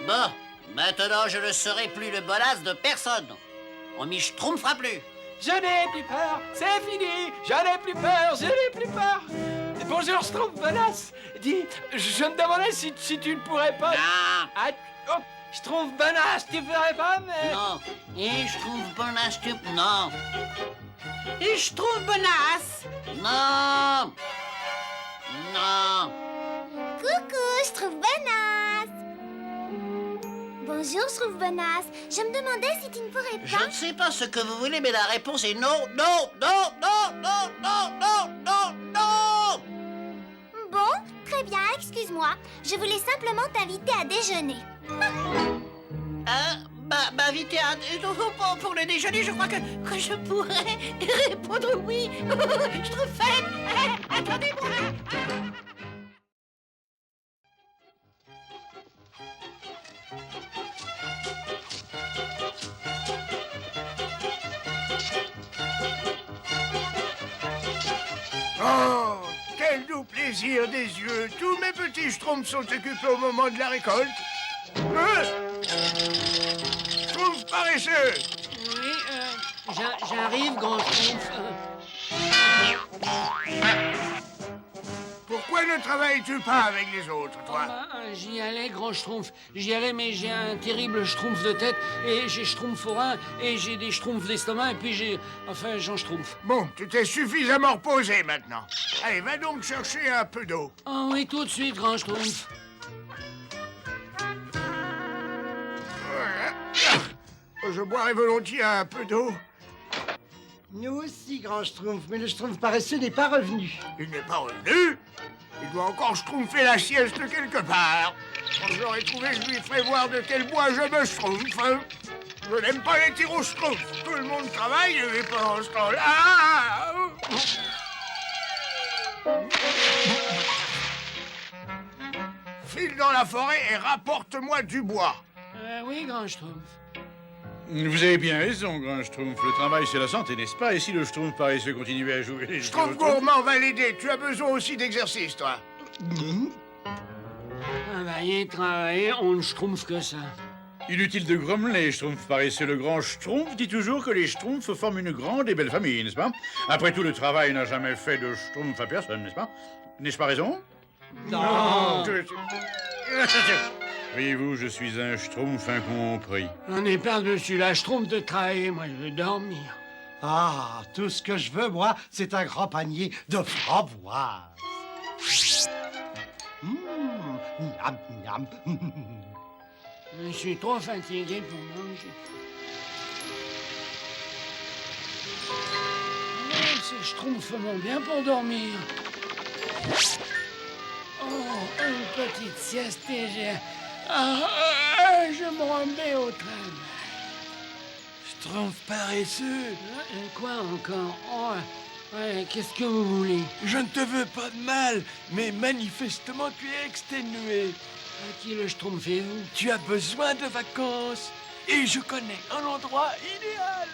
Bon, maintenant je ne serai plus le bonasse de personne. On m'y schtroumpfera plus. Je n'ai plus peur, c'est fini. J'en ai plus peur, je n'ai plus peur. Bonjour, Schtroumpf bonasse. Dis, je me demandais si tu ne pourrais pas... Non. Ah, oh, Schtroumpf bonasse, tu ferais pas, mais... Non. Et Schtroumpf bonasse, tu... Non. Et je trouve bonasse. Non. Non. Coucou, Schtroumpf bonasse. Bonjour, Schtroumpf bonasse. Je me demandais si tu ne pourrais Je pas... ne sais pas ce que vous voulez, mais la réponse est non, non, non, non, non, non, non, non, non. Bon, très bien, excuse-moi. Je voulais simplement t'inviter à déjeuner. M'inviter à... Pour le déjeuner, je crois que je pourrais répondre oui. Je trouve faible. Attendez-moi. Oh, quel doux plaisir des yeux. Tous mes petits schtroumpfs sont occupés au moment de la récolte. Schtroumpf paresseux. Oui, j'arrive, grand Schtroumpf. Pourquoi ne travailles-tu pas avec les autres, toi? J'y allais, grand Schtroumpf. J'y allais, mais j'ai un terrible Schtroumpf de tête, et j'ai Schtroumpf au rein, et j'ai des Schtroumpfs d'estomac, et puis j'ai... Enfin, j'en Schtroumpf. Bon, tu t'es suffisamment reposé maintenant. Allez, va donc chercher un peu d'eau. Oh oui, tout de suite, grand Schtroumpf. Je boirais volontiers un peu d'eau. Nous aussi, grand Schtroumpf, mais le Schtroumpf paresseux n'est pas revenu. Il n'est pas revenu. Il doit encore schtroumpfer la sieste quelque part. Quand je l'aurai trouvé, je lui ferai voir de quel bois je me schtroumpfe. Hein. Je n'aime pas les tirs au schtroumpf. Tout le monde travaille et pendant ce temps-là... File dans la forêt et rapporte-moi du bois. Oui, grand Schtroumpf. Vous avez bien raison, grand Schtroumpf. Le travail, c'est la santé, n'est-ce pas? Et si le Schtroumpf paresseux continuait à jouer... Schtroumpf gourmand va l'aider. Tu as besoin aussi d'exercice, toi. Travailler, travailler, on ne Schtroumpf que ça. Inutile de grommeler, Schtroumpf paresseux. Le grand Schtroumpf dit toujours que les Schtroumpfs forment une grande et belle famille, n'est-ce pas? Après tout, le travail n'a jamais fait de Schtroumpf à personne, n'est-ce pas? N'ai-je pas raison? Non. Voyez-vous, je suis un Schtroumpf incompris. On est par-dessus la Schtroumpf de travailler, moi je veux dormir. Ah, tout ce que je veux, moi, c'est un grand panier de framboises. Miam, miam. Je suis trop fatigué pour manger. Ces Schtroumpfs vont bien pour dormir. Oh, une petite sieste et j'ai... je me remets au travail. Schtroumpf paresseux. Quoi encore? Oh, ouais, qu'est-ce que vous voulez? Je ne te veux pas de mal, mais manifestement tu es exténué. À qui le Schtroumpfez-vous? Tu as besoin de vacances. Et je connais un endroit idéal.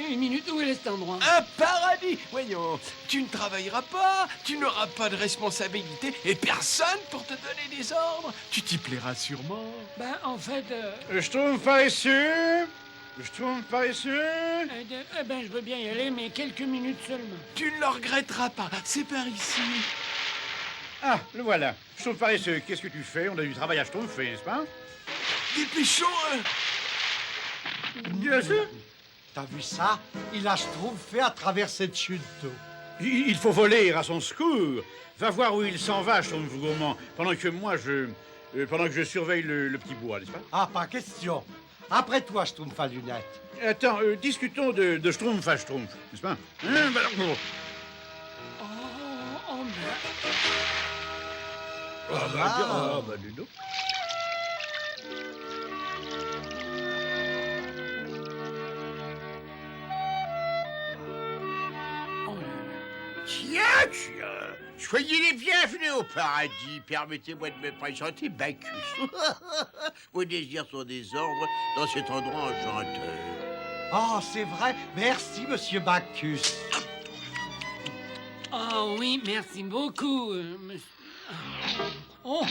Une minute, où est cet endroit? Un paradis. Voyons, tu ne travailleras pas, tu n'auras pas de responsabilité et personne pour te donner des ordres. Tu t'y plairas sûrement. Ben, en fait... Le Schtroumpf paresseux. Le Schtroumpf paresseux. ben, je veux bien y aller, mais quelques minutes seulement. Tu ne le regretteras pas, c'est par ici. Ah, le voilà. Schtroumpf paresseux, qu'est-ce que tu fais? On a du travail à schtroumpfer, n'est-ce pas? Dépêchons. Bien sûr. T'as vu ça? Il a schtroumpfé à travers cette chute d'eau. Il faut voler à son secours. Va voir où il s'en va, Schtroumpf gourmand, pendant que je surveille le petit bois, n'est-ce pas? Ah, pas question. Après toi, Schtroumpf à lunettes. Attends, discutons de Schtroumpf à Schtroumpf, n'est-ce pas? Hein, bah, bon. Oh, merde. Dis donc. Tiens, soyez les bienvenus au paradis. Permettez-moi de me présenter Bacchus. Vos désirs sont des ordres dans cet endroit enchanteur. Oh, c'est vrai. Merci, monsieur Bacchus. Oh oui, merci beaucoup, monsieur. Oh.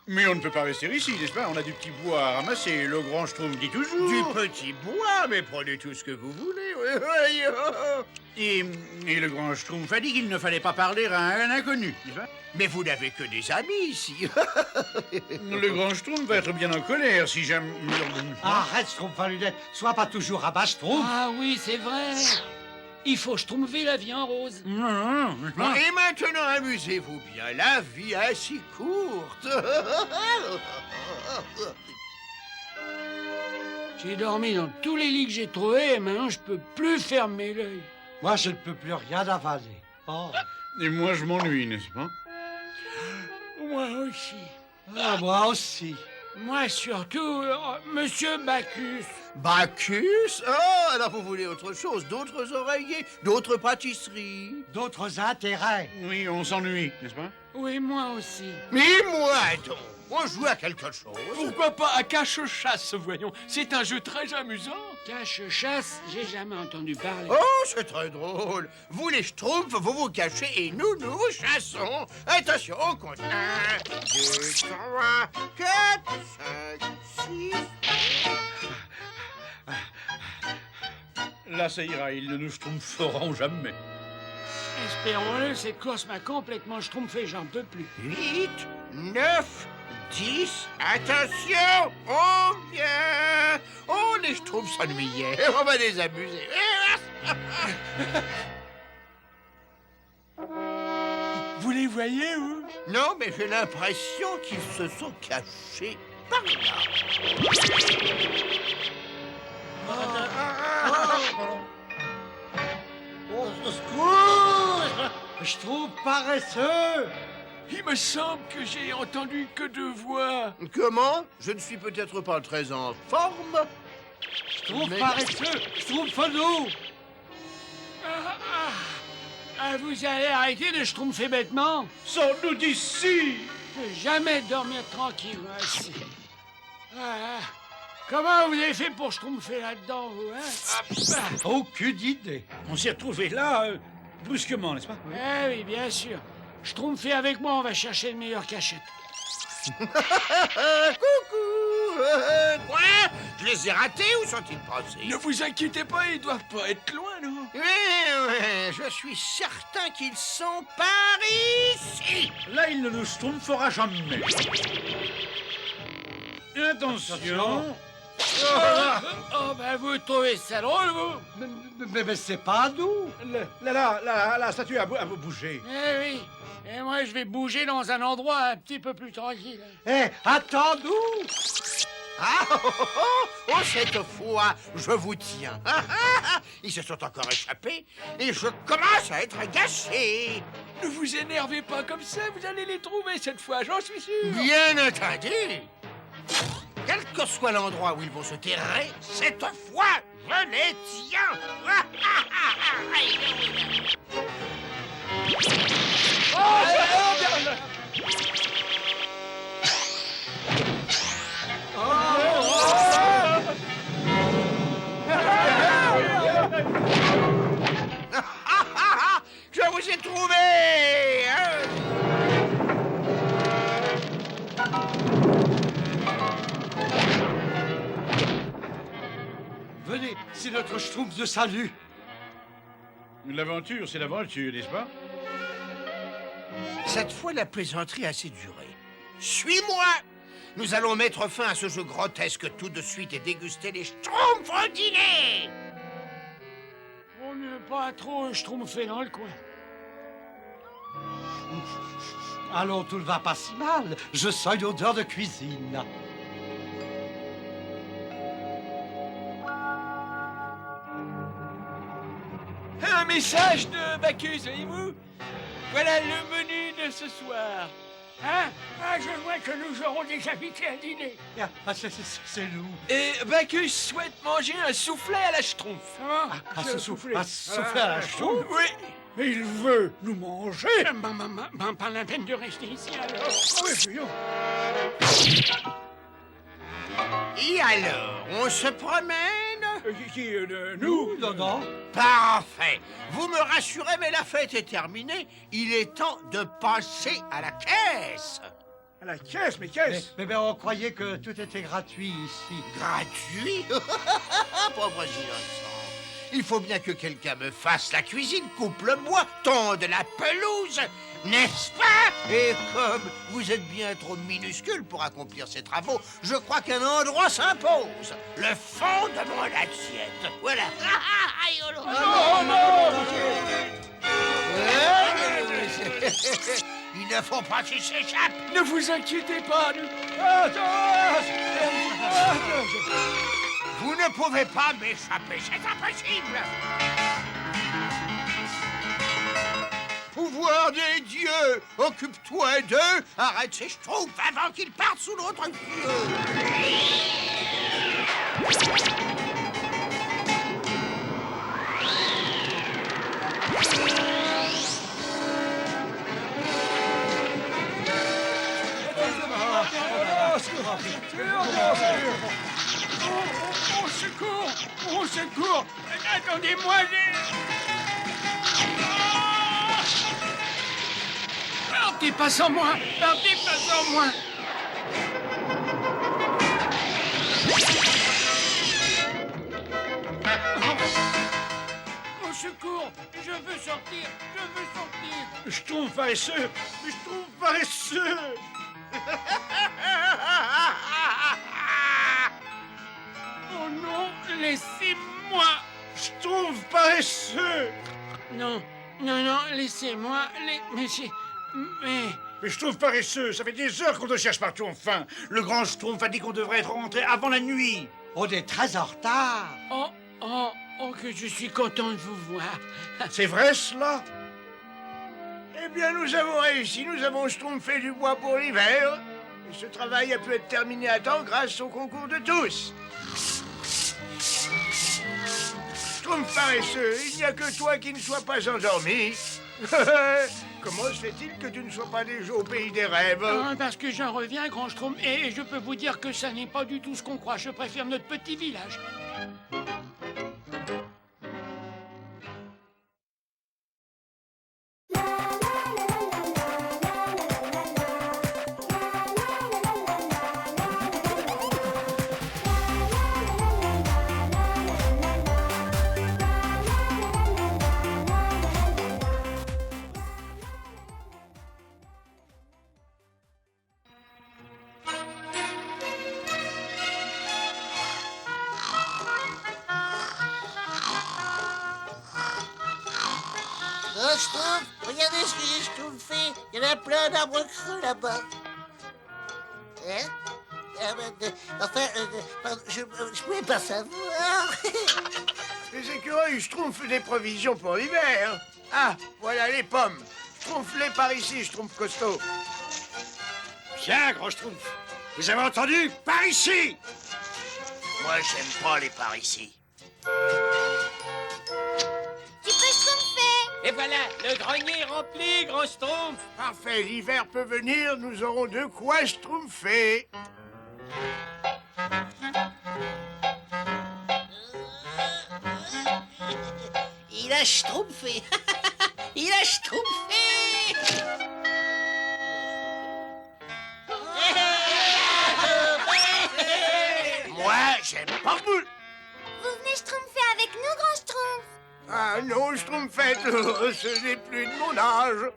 Mais on ne peut pas rester ici, n'est-ce pas? On a du petit bois à ramasser, le grand Schtroumpf dit toujours. Du petit bois, mais prenez tout ce que vous voulez. Et le grand Schtroumpf a dit qu'il ne fallait pas parler à un inconnu, n'est-ce pas? Mais vous n'avez que des amis ici. Le grand Schtroumpf va être bien en colère si jamais... Arrête, Schtroumpf à lunettes. Sois pas toujours à bas, Schtroumpf. Ah oui, c'est vrai. Il faut schtroumpfer la vie en rose. Non, Et maintenant, amusez-vous bien. La vie est si courte. J'ai dormi dans tous les lits que j'ai trouvés et maintenant je peux plus fermer l'œil. Moi, je ne peux plus rien avaler. Oh. Et moi, je m'ennuie, n'est-ce pas? Moi aussi. Ah, moi aussi. Moi surtout, monsieur Bacchus. Bacchus? Oh, alors vous voulez autre chose? D'autres oreillers? D'autres pâtisseries? D'autres intérêts. Oui, on s'ennuie, n'est-ce pas? Oui, moi aussi. Mais moi, donc, on joue à quelque chose. Pourquoi pas à cache-chasse, voyons. C'est un jeu très amusant. Cache-chasse, j'ai jamais entendu parler. Oh, c'est très drôle. Vous, les schtroumpfs, vous vous cachez et nous chassons. Attention, on compte. 1, 2, 3, 4, 5, 6... Là, ça ira, ils ne nous schtroumpferont jamais. Espérons-le, cette course m'a complètement schtroumpfé, j'en peux plus. 8, 9, 10, attention, on vient. Oh, les schtroumpfs s'ennuyaient, on va les amuser. Vous les voyez, où? Non, mais j'ai l'impression qu'ils se sont cachés par là. Au secours! Schtroumpf paresseux! Il me semble que j'ai entendu que 2 voix. Comment? Je ne suis peut-être pas très en forme. Schtroumpf paresseux! Schtroumpf-nous! Vous allez arrêter de schtroumpfer bêtement? Sors-nous d'ici! Je peux jamais dormir tranquille, moi, ici. Comment vous avez fait pour schtroumpfer là-dedans, vous, hein? Aucune idée. On s'est retrouvés là, brusquement, n'est-ce pas? Eh oui, bien sûr. Schtroumpfez avec moi, on va chercher une meilleure cachette. Coucou! Quoi? Je les ai ratés, où sont-ils passés? Ne vous inquiétez pas, ils doivent pas être loin, non? Oui, je suis certain qu'ils sont par ici. Là, il ne nous schtroumpfera jamais. Attention. Oh, ben vous trouvez ça drôle, vous? Mais c'est pas nous. La statue a bougé. Eh oui. Et moi, je vais bouger dans un endroit un petit peu plus tranquille. Eh, attends-nous! Oh, cette fois, je vous tiens. Ils se sont encore échappés et je commence à être agacé. Ne vous énervez pas comme ça, vous allez les trouver cette fois, j'en suis sûr. Bien entendu. Quel que soit l'endroit où ils vont se terrer, cette fois, je les tiens. Je vous ai trouvé. Venez, c'est notre schtroumpf de salut. L'aventure, c'est l'aventure, n'est-ce pas? Cette fois, la plaisanterie a assez duré. Suis-moi. Nous allons mettre fin à ce jeu grotesque tout de suite et déguster les schtroumpfs au dîner. On n'est pas trop schtroumpfé dans le coin. Allons, tout ne va pas si mal. Je sens une odeur de cuisine. Un message de Bacchus, voyez-vous? Voilà le menu de ce soir. Hein? Ah, je vois que nous aurons des invités à dîner. Ah, c'est nous. Et Bacchus souhaite manger un soufflet à la schtroumpf. Comment? Un soufflet à la schtroumpf. Oui. Il veut nous manger. Pas la peine de rester ici alors. Oui, fuyons. Et alors, on se promène? Nous? Non. Parfait. Vous me rassurez, mais la fête est terminée. Il est temps de passer à la caisse. À la caisse, mais caisse. Mais on croyait que tout était gratuit ici. Gratuit? Pauvre innocent. Il faut bien que quelqu'un me fasse la cuisine, coupe le bois, tonde la pelouse, n'est-ce pas? Et comme vous êtes bien trop minuscule pour accomplir ces travaux, je crois qu'un endroit s'impose. Le fond de mon assiette. Voilà. Il ne faut pas qu'il s'échappe. Ne vous inquiétez pas, Vous ne pouvez pas m'échapper, c'est impossible. Pouvoir des dieux, occupe-toi d'eux, arrête ces schtroumpfs avant qu'ils partent sous notre pied. Au secours! Au secours! Attendez-moi! Partez pas sans moi! Partez pas sans moi! Au secours! Je veux sortir! Je veux sortir! Je trouve paresseux! Je trouve paresseux! Oh non, laissez-moi! Je trouve paresseux! Non, laissez-moi, Mais je trouve paresseux, ça fait des heures qu'on te cherche partout, enfin. Le grand Schtroumpf a dit qu'on devrait être rentré avant la nuit. On est très en retard. Oh, que je suis content de vous voir. C'est vrai, cela? Eh bien, nous avons réussi. Nous avons schtroumpfé du bois pour l'hiver. Et ce travail a pu être terminé à temps grâce au concours de tous. Schtroumpf paresseux, il n'y a que toi qui ne sois pas endormi. Comment se fait-il que tu ne sois pas déjà au pays des rêves? Parce que j'en reviens, grand Schtroumpf, et je peux vous dire que ça n'est pas du tout ce qu'on croit. Je préfère notre petit village. Oh, Schtroumpf, regardez ce que j'ai schtroumpfé. Il y en a plein d'arbres creux là-bas. Hein? Pardon, je pouvais pas savoir. Les écureuils schtroumpfent des provisions pour l'hiver. Ah, voilà les pommes. Schtroumpf-les par ici, schtroumpf costaud. Bien, grand Schtroumpf. Vous avez entendu? Par ici! Moi, j'aime pas les par ici. Tu peux schtroumpfer! Et voilà, le grenier est rempli, grand schtroumpf. Parfait, l'hiver peut venir, nous aurons de quoi schtroumpfer. Il a schtroumpfé. Il a schtroumpfé. Moi, j'aime pas. Vous venez schtroumpfer avec nous, grand Schtroumpf? Ah non, schtroumpfette, ce n'est plus de mon âge.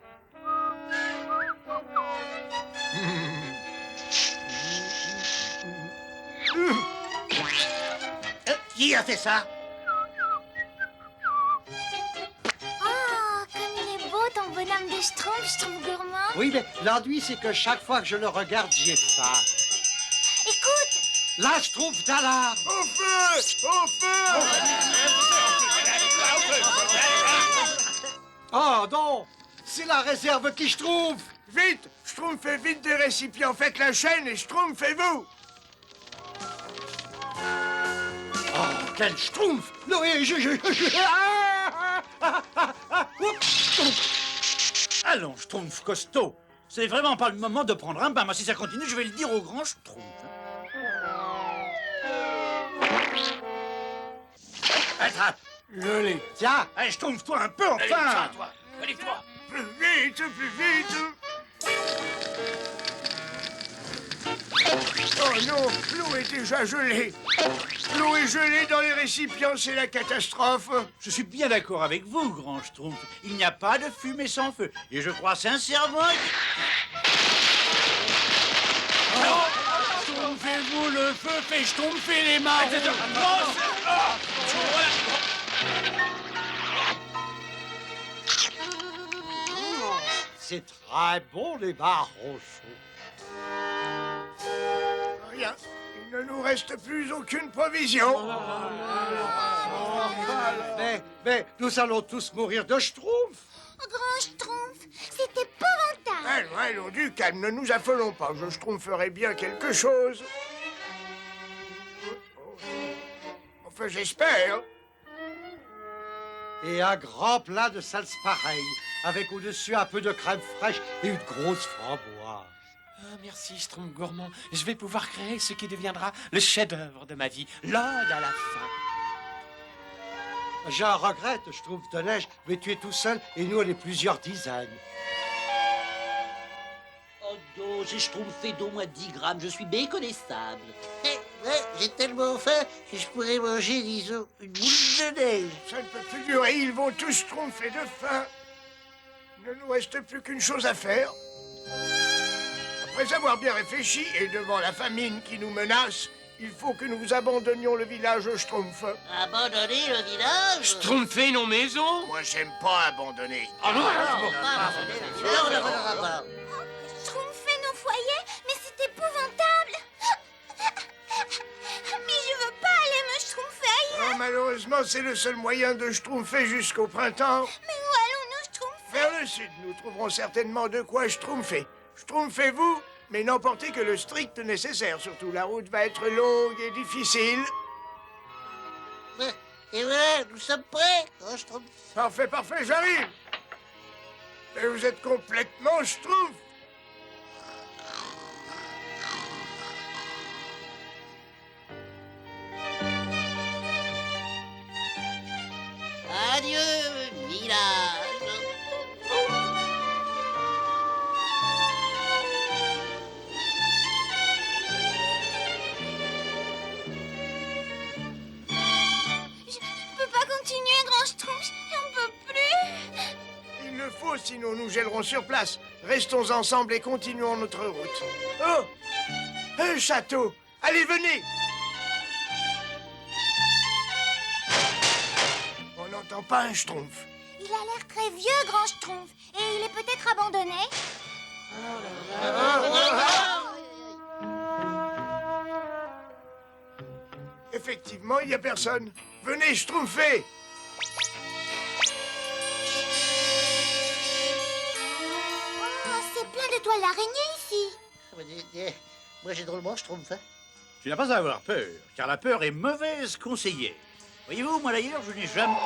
Qui a fait ça? Oh, comme il est beau ton bonhomme de Schtroumpf gourmand. Oui, mais l'ennui, c'est que chaque fois que je le regarde, j'ai faim. Écoute, Là, je trouve d'alarme. Au feu! Au feu! Oh non, c'est la réserve qui je trouve. Vite! Schtroumpf fait vite des récipients. Faites la chaîne et Schtroumpf fait vous! Oh, quel schtroumpf. Noé, oups. Allons, Schtroumpf costaud. C'est vraiment pas le moment de prendre un bain. Moi, si ça continue, je vais le dire au grand Schtroumpf. Attrape. Je l'ai. Tiens, Allez, Schtroumpf-toi un peu, enfin. toi. Allez-toi. Plus vite, plus vite! Oh non, l'eau est déjà gelée. L'eau est gelée dans les récipients, c'est la catastrophe. Je suis bien d'accord avec vous, grand Schtroumpf. Il n'y a pas de fumée sans feu. Et je crois sincèrement que... Schtroumpfez-vous le feu, fait Schtroumpfer les mains. c'est très bon les marrons chauds. Rien. Il ne nous reste plus aucune provision. Mais nous allons tous mourir de schtroumpf. grand Schtroumpf, c'est épouvantable. Allons, allons, du calme, ne nous affolons pas. Je schtroumpferai bien quelque chose. Enfin, j'espère. Et un grand plat de salse pareil, avec au-dessus un peu de crème fraîche et une grosse framboise. Ah, merci, Schtroumpf gourmand. Je vais pouvoir créer ce qui deviendra le chef-d'œuvre de ma vie, l'ode à la faim. Je regrette, Schtroumpf de neige, mais tu es tout seul et nous, on est plusieurs dizaines. Oh non, j'ai schtroumpfé d'au moins 10 grammes, je suis méconnaissable. J'ai tellement faim que je pourrais manger, disons, une boule de neige. Ça ne peut plus durer, ils vont tous schtroumpfer de faim. Il ne nous reste plus qu'une chose à faire. Après avoir bien réfléchi et devant la famine qui nous menace, il faut que nous abandonnions le village Schtroumpf. Abandonner le village? Schtroumpfer nos maisons? Moi, j'aime pas abandonner. Ah non, Non, on ne reviendra pas. Schtroumpfer nos foyers, mais c'est épouvantable. Mais je veux pas aller me schtroumpfer ailleurs. Oh, malheureusement, c'est le seul moyen de schtroumpfer jusqu'au printemps. Mais où allons-nous schtroumpfer? Vers le sud, nous trouverons certainement de quoi schtroumpfer. Schtroumpfez-vous, mais n'emportez que le strict nécessaire. Surtout, la route va être longue et difficile. Et voilà, nous sommes prêts. Oh, Schtroumpf. Parfait, parfait, j'arrive. Mais vous êtes complètement schtroumpf. Adieu, village. Je peux pas continuer, grand Schtroumpf. J'en peux plus. Il le faut, sinon nous gèlerons sur place. Restons ensemble et continuons notre route. Oh, un château. Allez, venez. On n'entend pas un schtroumpf. Il a l'air très vieux, grand Schtroumpf. Et il est peut-être abandonné. Effectivement, il n'y a personne. Venez, schtroumpfer. Oh, c'est plein de toiles d'araignée ici. Moi, j'ai drôlement Schtroumpf. Hein. Tu n'as pas à avoir peur, car la peur est mauvaise conseillère. Voyez-vous, moi d'ailleurs, je n'ai jamais...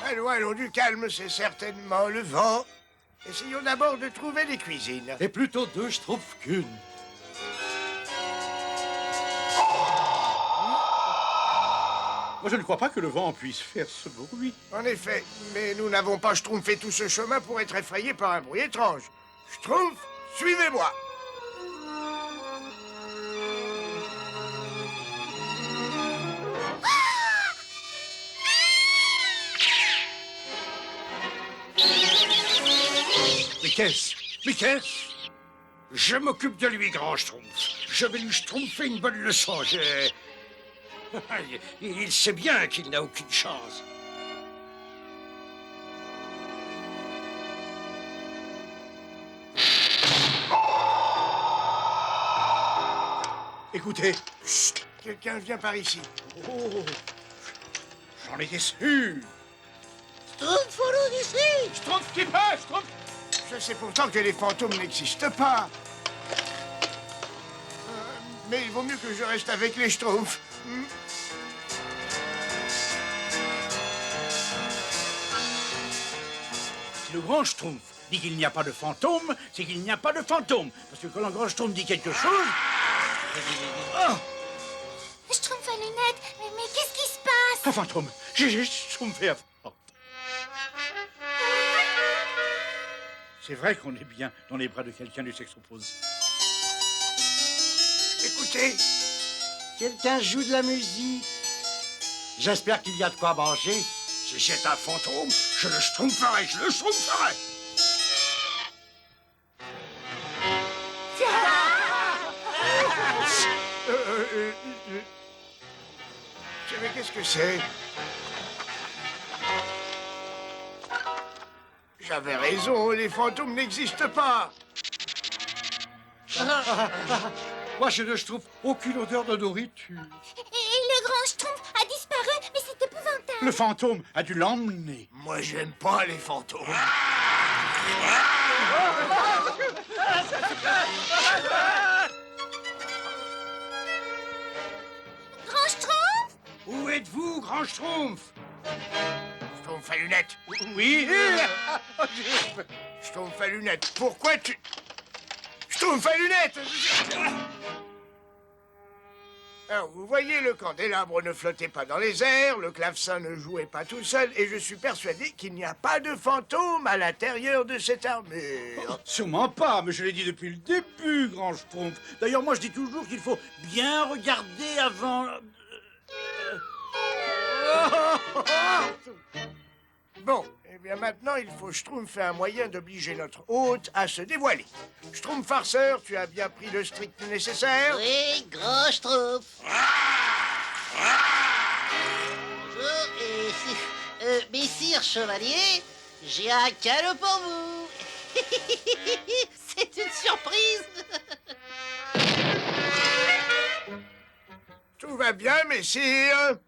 Allons, allons, du calme, c'est certainement le vent. Essayons d'abord de trouver des cuisines. Et plutôt deux schtroumpfs qu'une. Moi, je ne crois pas que le vent puisse faire ce bruit. En effet, mais nous n'avons pas schtroumpfé tout ce chemin pour être effrayés par un bruit étrange. Schtroumpf, suivez-moi. Mais qu'est-ce? Mais qu'est-ce? Je m'occupe de lui, grand Schtroumpf. Je vais lui schtroumpfer une bonne leçon. Il sait bien qu'il n'a aucune chance. Écoutez. Chut, quelqu'un vient par ici. Oh, j'en étais sûr. Schtroumpf, follow ici. Schtroumpf qui passe, Schtroumpf. Je sais pourtant que les fantômes n'existent pas. Mais il vaut mieux que je reste avec les Schtroumpfs. Si le grand Schtroumpf dit qu'il n'y a pas de fantôme, c'est qu'il n'y a pas de fantôme. Parce que quand le grand Schtroumpf dit quelque chose... Oh, Schtroumpf à lunettes, mais qu'est-ce qui se passe? un fantôme. J'ai Schtroumpfé un fantôme. C'est vrai qu'on est bien dans les bras de quelqu'un du sexe opposé. Écoutez, Quelqu'un joue de la musique. J'espère qu'il y a de quoi manger. Si c'est un fantôme, je le schtroumpferai, je le schtroumpferai. mais qu'est-ce que c'est? J'avais raison, les fantômes n'existent pas. Moi, je ne trouve aucune odeur de nourriture. Et le grand Schtroumpf a disparu, mais c'est épouvantable. Le fantôme a dû l'emmener. Moi, j'aime pas les fantômes. Grand Schtroumpf? Où êtes-vous, grand Schtroumpf? Schtroumpf à lunettes. Oui. Schtroumpf à lunettes. Pourquoi tu... Schtroumpf à lunettes. Alors, vous voyez, le candélabre ne flottait pas dans les airs, le clavecin ne jouait pas tout seul, et je suis persuadé qu'il n'y a pas de fantôme à l'intérieur de cette armure. Sûrement pas, mais je l'ai dit depuis le début, grand Schtroumpf. D'ailleurs, moi, je dis toujours qu'il faut bien regarder avant... Bon, eh bien maintenant, il faut Schtroumpf un moyen d'obliger notre hôte à se dévoiler. Schtroumpf farceur, tu as bien pris le strict nécessaire? Oui, grand Schtroumpf. Bonjour, messire chevalier, j'ai un cadeau pour vous. C'est une surprise. Tout va bien, messire?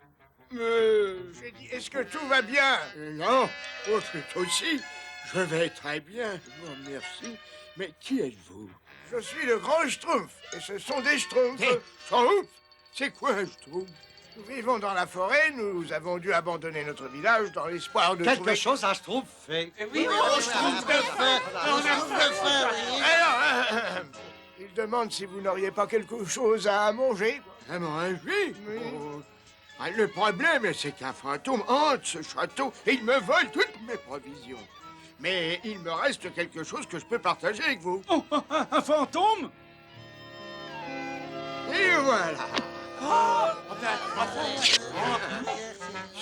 J'ai dit, est-ce que tout va bien? Non, oh, aussi, je vais très bien, oh, merci. Mais qui êtes-vous? Je suis le grand Schtroumpf, et ce sont des Schtroumpfs. Des Schtroumpfs? C'est quoi un Schtroumpf? Nous vivons dans la forêt, nous avons dû abandonner notre village dans l'espoir de Quelque trouver... chose à Schtroumpf fait. Oui, Schtroumpf de feu. Alors, il demande si vous n'auriez pas quelque chose à manger. À manger? Oui. Oh. Ah, le problème, c'est qu'un fantôme hante ce château et il me vole toutes mes provisions. Mais il me reste quelque chose que je peux partager avec vous. Oh, un fantôme? Et voilà.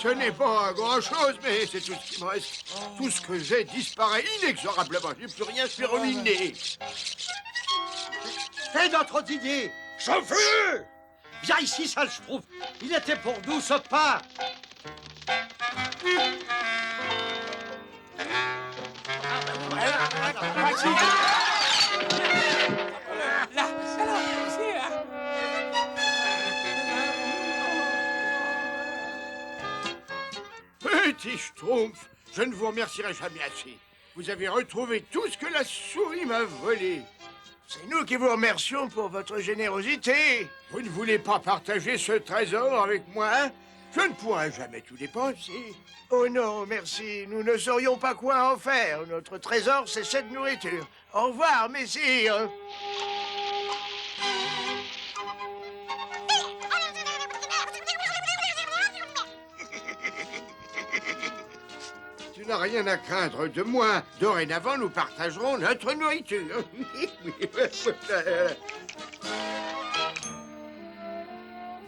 Ce n'est pas grand-chose, mais c'est tout ce qui me reste. Tout ce que j'ai disparaît inexorablement. J'ai plus rien, je suis ruiné. Fais notre idée. Chauffe-le! Viens ici, sale Schtroumpf. Il était pour nous, ce pain. Petit Schtroumpf, je ne vous remercierai jamais assez. Vous avez retrouvé tout ce que la souris m'a volé. C'est nous qui vous remercions pour votre générosité. Vous ne voulez pas partager ce trésor avec moi? Je ne pourrai jamais tout dépenser. Oh non, merci. Nous ne saurions pas quoi en faire. Notre trésor, c'est cette nourriture. Au revoir, messire. Tu n'as rien à craindre de moi. Dorénavant, nous partagerons notre nourriture.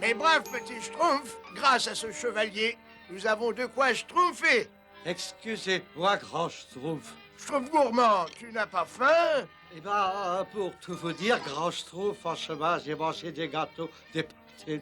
Mais brave petit Schtroumpf, grâce à ce chevalier, nous avons de quoi schtroumpfer. Excusez-moi, grand Schtroumpf. Schtroumpf gourmand, tu n'as pas faim? Eh ben, pour tout vous dire, grand Schtroumpf, en chemin, j'ai mangé des gâteaux, des pâtés.